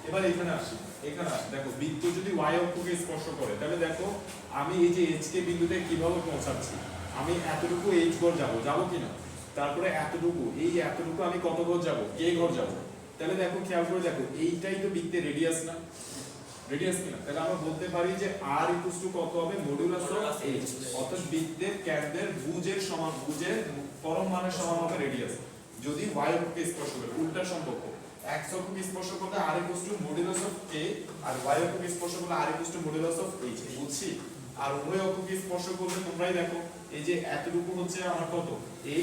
এবার এখানে আসি, দেখো বৃত্ত যদি y অক্ষকে স্পর্শ করে তাহলে দেখো আমি এই যে h কে বিন্দুতে কিভাবে পৌঁছাচ্ছি, আমি এতটুকু h ঘর যাব কিনা, তারপরে এতটুকু, এই এতটুকু আমি কত ঘর যাব, k ঘর যাব। তাহলে দেখো খেয়াল করে দেখো এইটাই তো বৃত্তের রেডিয়াস না, রেডিয়াস কিনা? তাহলে আমরা বলতে পারি যে r কত হবে, মডুলাস অফ h, অর্থাৎ বৃত্তের কেন্দ্রের ভুজের সমান, ভুজের পরম মানের সমান হবে রেডিয়াস যদি y অক্ষকে স্পর্শ করে। উল্টা সম্পর্ক, x অক্ষকে স্পর্শ করলে r মডুলাস অফ k আর y অক্ষকে স্পর্শ করলে r মডুলাস অফ h, বুঝছি? আর উভয় অক্ষকে স্পর্শ করলে তোমরাই দেখো এই যে এতটুকু হচ্ছে আমার কত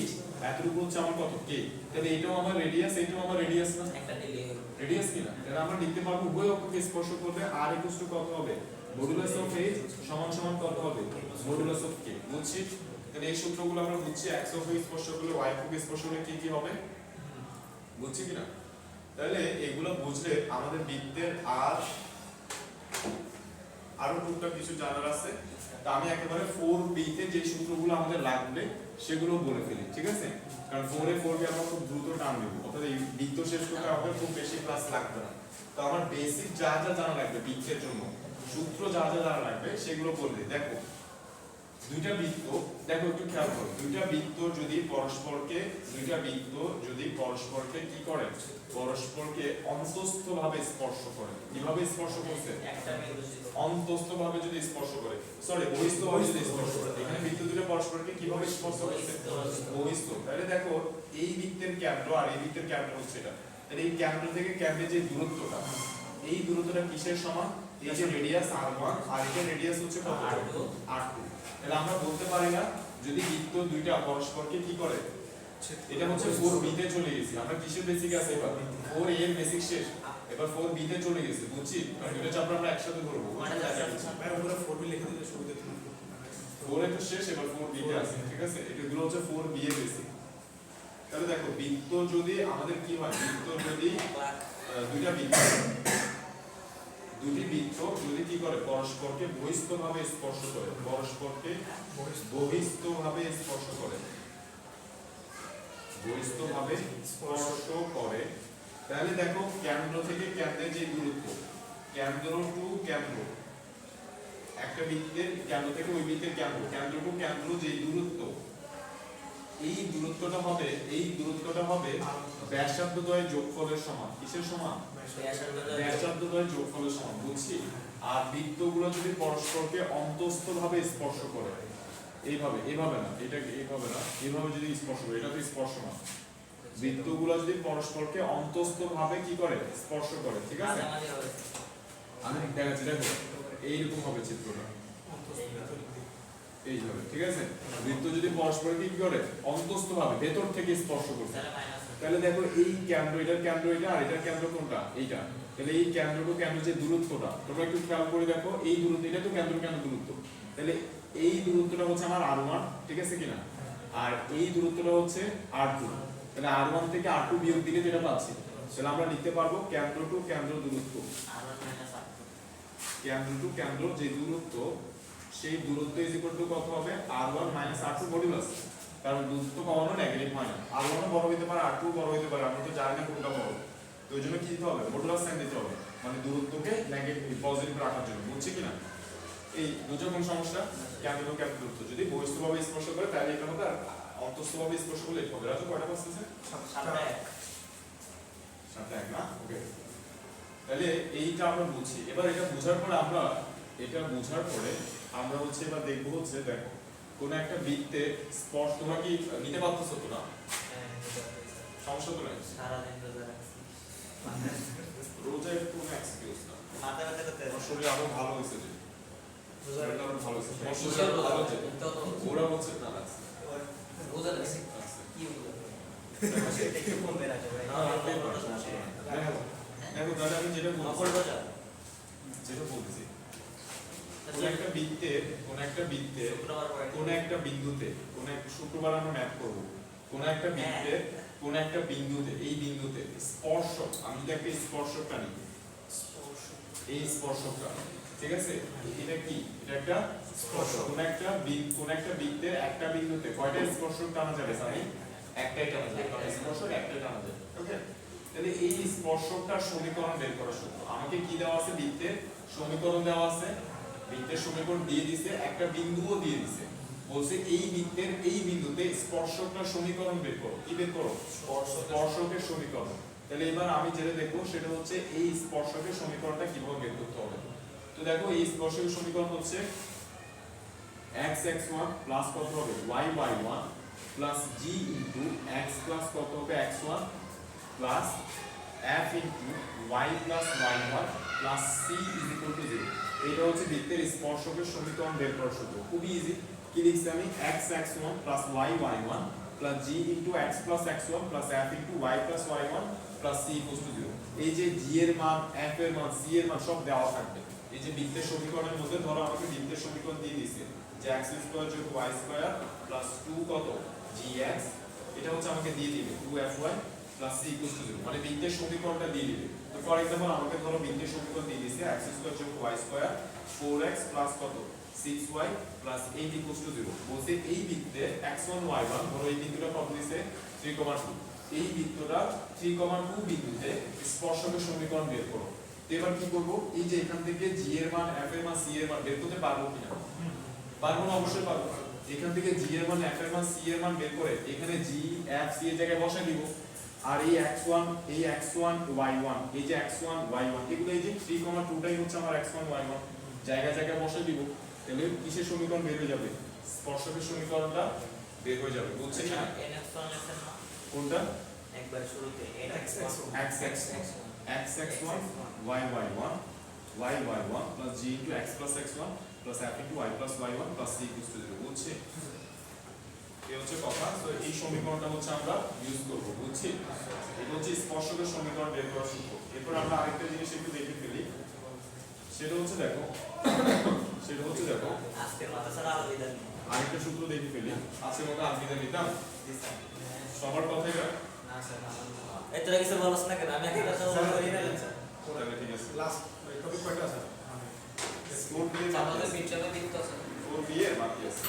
h, এতটুকু হচ্ছে আমার কত k, তাহলে এটাও আমার রেডিয়াস, এটাও আমার রেডিয়াস না, একটা দিলে রেডিয়াস কিনা? তাহলে আমরা লিখতে পারবো উভয় অক্ষকে স্পর্শ করলে r কত হবে, মডুলাস অফ h সমান সমান কত হবে, মডুলাস অফ k, বুঝছি? তাহলে এই সূত্রগুলো আমরা বুঝছি, x অক্ষকে স্পর্শ করলে y অক্ষকে স্পর্শ করলে কি কি হবে, বুঝছি কিনা? তাহলে এগুলো বুঝলে আমাদের বৃত্তের আরো টুকটাক কিছু জানার আছে। তা আমি একেবারে 4b তে যে সূত্রগুলো আমাদের লাগবে সেগুলো বলে ফেলি, ঠিক আছে? কারণ 4 এ 4b আমরা খুব দ্রুত টান দেব, অর্থাৎ এই বৃত্ত শেষ করতে আমাদের খুব বেশি ক্লাস লাগবে না। তো আমার বেসিক যা জানা লাগবে বৃত্তের জন্য, সূত্র যা জানা লাগবে সেগুলো বলবে। দেখো দুইটা বৃত্ত, দেখো একটু খেয়াল করো, দুইটা বৃত্ত যদি পরস্পরকে কি করে, পরস্পরকে অন্তস্থভাবে স্পর্শ করে। কিভাবে স্পর্শ করছে, একটা বিন্দু অন্তস্থভাবে যদি স্পর্শ করে, সরি বহিস্থভাবে যদি স্পর্শ করে। এখানে বৃত্ত দুটো পরস্পরকে কিভাবে স্পর্শ করছে, বহিস্থ। তাহলে দেখো এই বৃত্তের কেন্দ্র আর এই বৃত্তের কেন্দ্র হচ্ছে এটা, তাহলে এই কেন্দ্র থেকে কেন্দ্রের যে দূরত্বটা, এই দূরত্বটা কিসের সমান, এই যে রেডিয়াস r1 আর এটা রেডিয়াস হচ্ছে কত, r2। তাহলে আমরা বলতে পারি না যদি বৃত্ত দুইটা পরস্পরকে কি করে, এটা হচ্ছে 4b তে চলে গেছি আমরা, কিসের বেসিক আছে এবার, 4a এর বেসিক শেষ। এবার 4b তে চলে গেছে, বুঝছি? কারণ দুটো চাপ আমরা একসাথে ধরবো। মানে ভাই উপরে 4b লিখে দিলে সুবিধা ছিল। 4 এ তো শেষ, এবার 4b তে আছে, ঠিক আছে? এগুলো হচ্ছে 4b এর বেসিক। তাহলে দেখো বৃত্ত যদি আমাদের কি হয়, বৃত্ত যদি দুটি বৃত্ত যদি কি করে পরস্পরকে বহিস্থভাবে স্পর্শ করে, পরস্পরকে বহিস্থভাবে স্পর্শ করে, বহিস্থভাবে স্পর্শ করে, তাহলে দেখো কেন্দ্র থেকে কেন্দ্রের যে দূরত্ব, কেন্দ্র টু কেন্দ্র, একটা বৃত্তের কেন্দ্র থেকে ওই বৃত্তের কেন্দ্র, কেন্দ্র টু কেন্দ্র যে দূরত্ব, এই দূরত্বটা হবে ব্যাসার্ধদ্বয়ের যোগফলের সমান। কিসের সমান? ব্যাসার্ধদ্বয়ের যোগফলের সমান, বুঝছি? আর বৃত্তগুলো যদি পরস্পরকে অন্তস্থভাবে স্পর্শ করে, এইভাবে না, এটাকে এইভাবে না, এইভাবে যদি স্পর্শ করে, এটা তো স্পর্শ না। বৃত্তগুলো যদি পরস্পরকে অন্তস্থভাবে কি করে স্পর্শ করে, ঠিক আছে? আমি দেখাচ্ছি, দেখো এইরকম হবে চিত্রটা, এইভাবে, ঠিক আছে? বৃত্ত যদি পরস্পরকে কি করে অন্তস্থভাবে ভেতর থেকে স্পর্শ করছে, তাহলে দেখো এই কেন্দ্র, এটার কেন্দ্র এটা, আর এটার কেন্দ্র কোনটা? এইটা। তাহলে এই কেন্দ্র টু কেন্দ্র যে দূরত্বটা, তোমরা একটু খেয়াল করে দেখো, এই দূরত্ব, এটা তো কেন্দ্র কেন্দ্র দূরত্ব, তাহলে এই দূরত্বটা হচ্ছে আমার r1, ঠিক আছে কিনা? আর এই দূরত্বটা হচ্ছে r2, তাহলে r1 থেকে r2 বিয়োগ দিলে যেটা পাচ্ছি, তাহলে আমরা লিখতে পারবো কেন্দ্র টু কেন্দ্র দূরত্ব, কেন্দ্র টু কেন্দ্র যে দূরত্ব, সেই দূরত্ব ইজ ইকুয়াল টু কত হবে? r1 r2 মডুলাস, কারণ দূরত্ব কখনো নেগেটিভ হয় না। r1 ও বড় হতে পারে, r2 ও বড় হতে পারে, আমরা তো জানি না কোনটা বড়, তো ওই জন্য কি দিতে হবে? মডুলাস সাইন দিতে হবে, মানে দূরত্বকে নেগেটিভ পজিটিভ রাখার জন্য, বুঝছি কিনা? এই বুঝছো কোন সমস্যা? কেন্দ্র টু কেন্দ্র দূরত্ব যদি বহিস্থভাবে স্পর্শ করে তাহলে এটা হবে, আর অন্তস্থভাবে স্পর্শ করলে এটা হবে। রাজু কয়টা পাচ্ছেন? 7 না? ওকে, তাহলে এইটা আমরা বুঝছি। এবার এটা বোঝার পরে আমরা হচ্ছে এবার দেখবো হচ্ছে, দেখো কোন একটা বৃত্তে স্পর্শ, তোমরা কি নিতে পারতেছো তো না? সমস্যা তো নাই, রোজা একটু এক্সকিউজ না, আমার শরীর আরো ভালো হয়েছে, যে শরীরটা আরো ভালো হয়েছে, তোমার শরীর আরো ভালো হচ্ছে, ওরা হচ্ছে না লাগছে। দেখো তাহলে আমি যেটা বলতেছি, কোন একটা বিন্দুতে শুক্রবার আমরা ম্যাপ করব, কোন একটা বিন্দুতে এই বিন্দুতে স্পর্শক, আমি যদি একটা স্পর্শকটা নিই, এই স্পর্শকটা, ঠিক আছে? এটা কি? এটা একটা স্পর্শক। কোন একটা বৃত্তের একটা বিন্দুতে কয়টা স্পর্শক টানা যাবে? আমি একটাই টানা যাবে, কারণ স্পর্শক একটাই টানা যাবে। ওকে, তাহলে এই স্পর্শকটার সমীকরণ বের করা সূত্র, আমাকে কি দেওয়া আছে? বৃত্তের সমীকরণ দেওয়া আছে, বৃত্তের সমীকরণ দিয়ে দিছে, একটা বিন্দুও দিয়ে দিছে, বলছে এই বৃত্তের এই বিন্দুতে স্পর্শকটার সমীকরণ বের করো। কি বের করো? স্পর্শকের সমীকরণ। তাহলে এবার আমি যেটা দেখবো সেটা হচ্ছে এই স্পর্শকের সমীকরণটা কিভাবে বের করতে হবে। তো দেখো এই স্পর্শকের সমীকরণ হচ্ছে x(x1) প্লাস কত হবে? y(y1) plus g into x plus কত হবে? x1 plus f into y plus y1 plus c is equal two 0। এটা হচ্ছে বৃত্তের স্পর্শকের সমীকরণ বের করার সূত্র। খুবই ইজি। কি লিখছি আমি? x(x1) plus y(y1) plus g into x plus x1 plus f into y plus y1 plus c equal to 0। এই যে g এর মান, f এর মান, c এর মান সব দেওয়া থাকবে। এই যে বৃত্তের সমীকরণের মধ্যে ধরো আমাকে বৃত্তের সমীকরণ দিয়ে দিয়েছে যে x স্কয়ার যোগ y স্কয়ার প্লাস 2 কত gx, এটা হচ্ছে আমাকে দিয়ে দিবে 2fy plus c equal to 0, মানে বৃত্তের সমীকরণটা দিয়ে দিবে। তো ফর एग्जांपल আমাকে ধরো বৃত্তের সমীকরণ দিয়ে দিয়েছে x স্কয়ার যোগ y স্কয়ার 4x প্লাস কত 6y প্লাস 8 ইকুয়াল টু 0। বলতে এই বৃত্তে x1 y1 ধরো এই বিন্দুটা কত দিয়েছে 3,2, এই বৃত্তটা 3,2 বিন্দুতে স্পর্শকের সমীকরণ বের করো। তো এবার কি করব? এই যে এখান থেকে g এর মান, f এর মান, c এর মান বের করতে পারবো কিনা? পারবো না? অবশ্যই পারবো। এখান থেকে g এর মান, f এর মান, c এর মান বের করে এখানে g, f, c এর জায়গায় বসাই দিব। আর এই x1 y1, এই যে x1 y1 এগুলো এই যে 3,2 টাই হচ্ছে আমার x1 y1, জায়গা জায়গায় বসাই দিব। তাহলে কিসের সমীকরণ বের হয়ে যাবে? স্পর্শকের সমীকরণটা বের হয়ে যাবে। বুঝছেন না? কোনটা? একবার শুরুতে x(x1) y(y1) y(y1) plus g into x plus x1 plus f into y plus y1 plus c equals to 0। বুঝছে? এই হচ্ছে কথা। তো এই সমীকরণটা হচ্ছে আমরা ইউজ করব, বুঝছি? এটা হচ্ছে স্পর্শকের সমীকরণ বের করার সূত্র। এরপর আমরা আরেকটা জিনিস একটু দেখে ফেলি, সেটা হচ্ছে দেখো আজকের মাথা ছাড়া আলো বিদায় নেই। আরেকটা সূত্র দেখে ফেলি। আজকের মতো আলবিদা নিতাম সবার কথা এটা। এই তোরা কিছু বলছ না কেন? আমি একটা কথা বলি না স্যার। তাহলে ঠিক আছে, লাস্ট টপিক কয়টা আছে মানে স্কোর দিয়ে আমাদের বিচ্ছন্ন বিন্দু আছে। স্কোর দিয়ে বাকি আছে।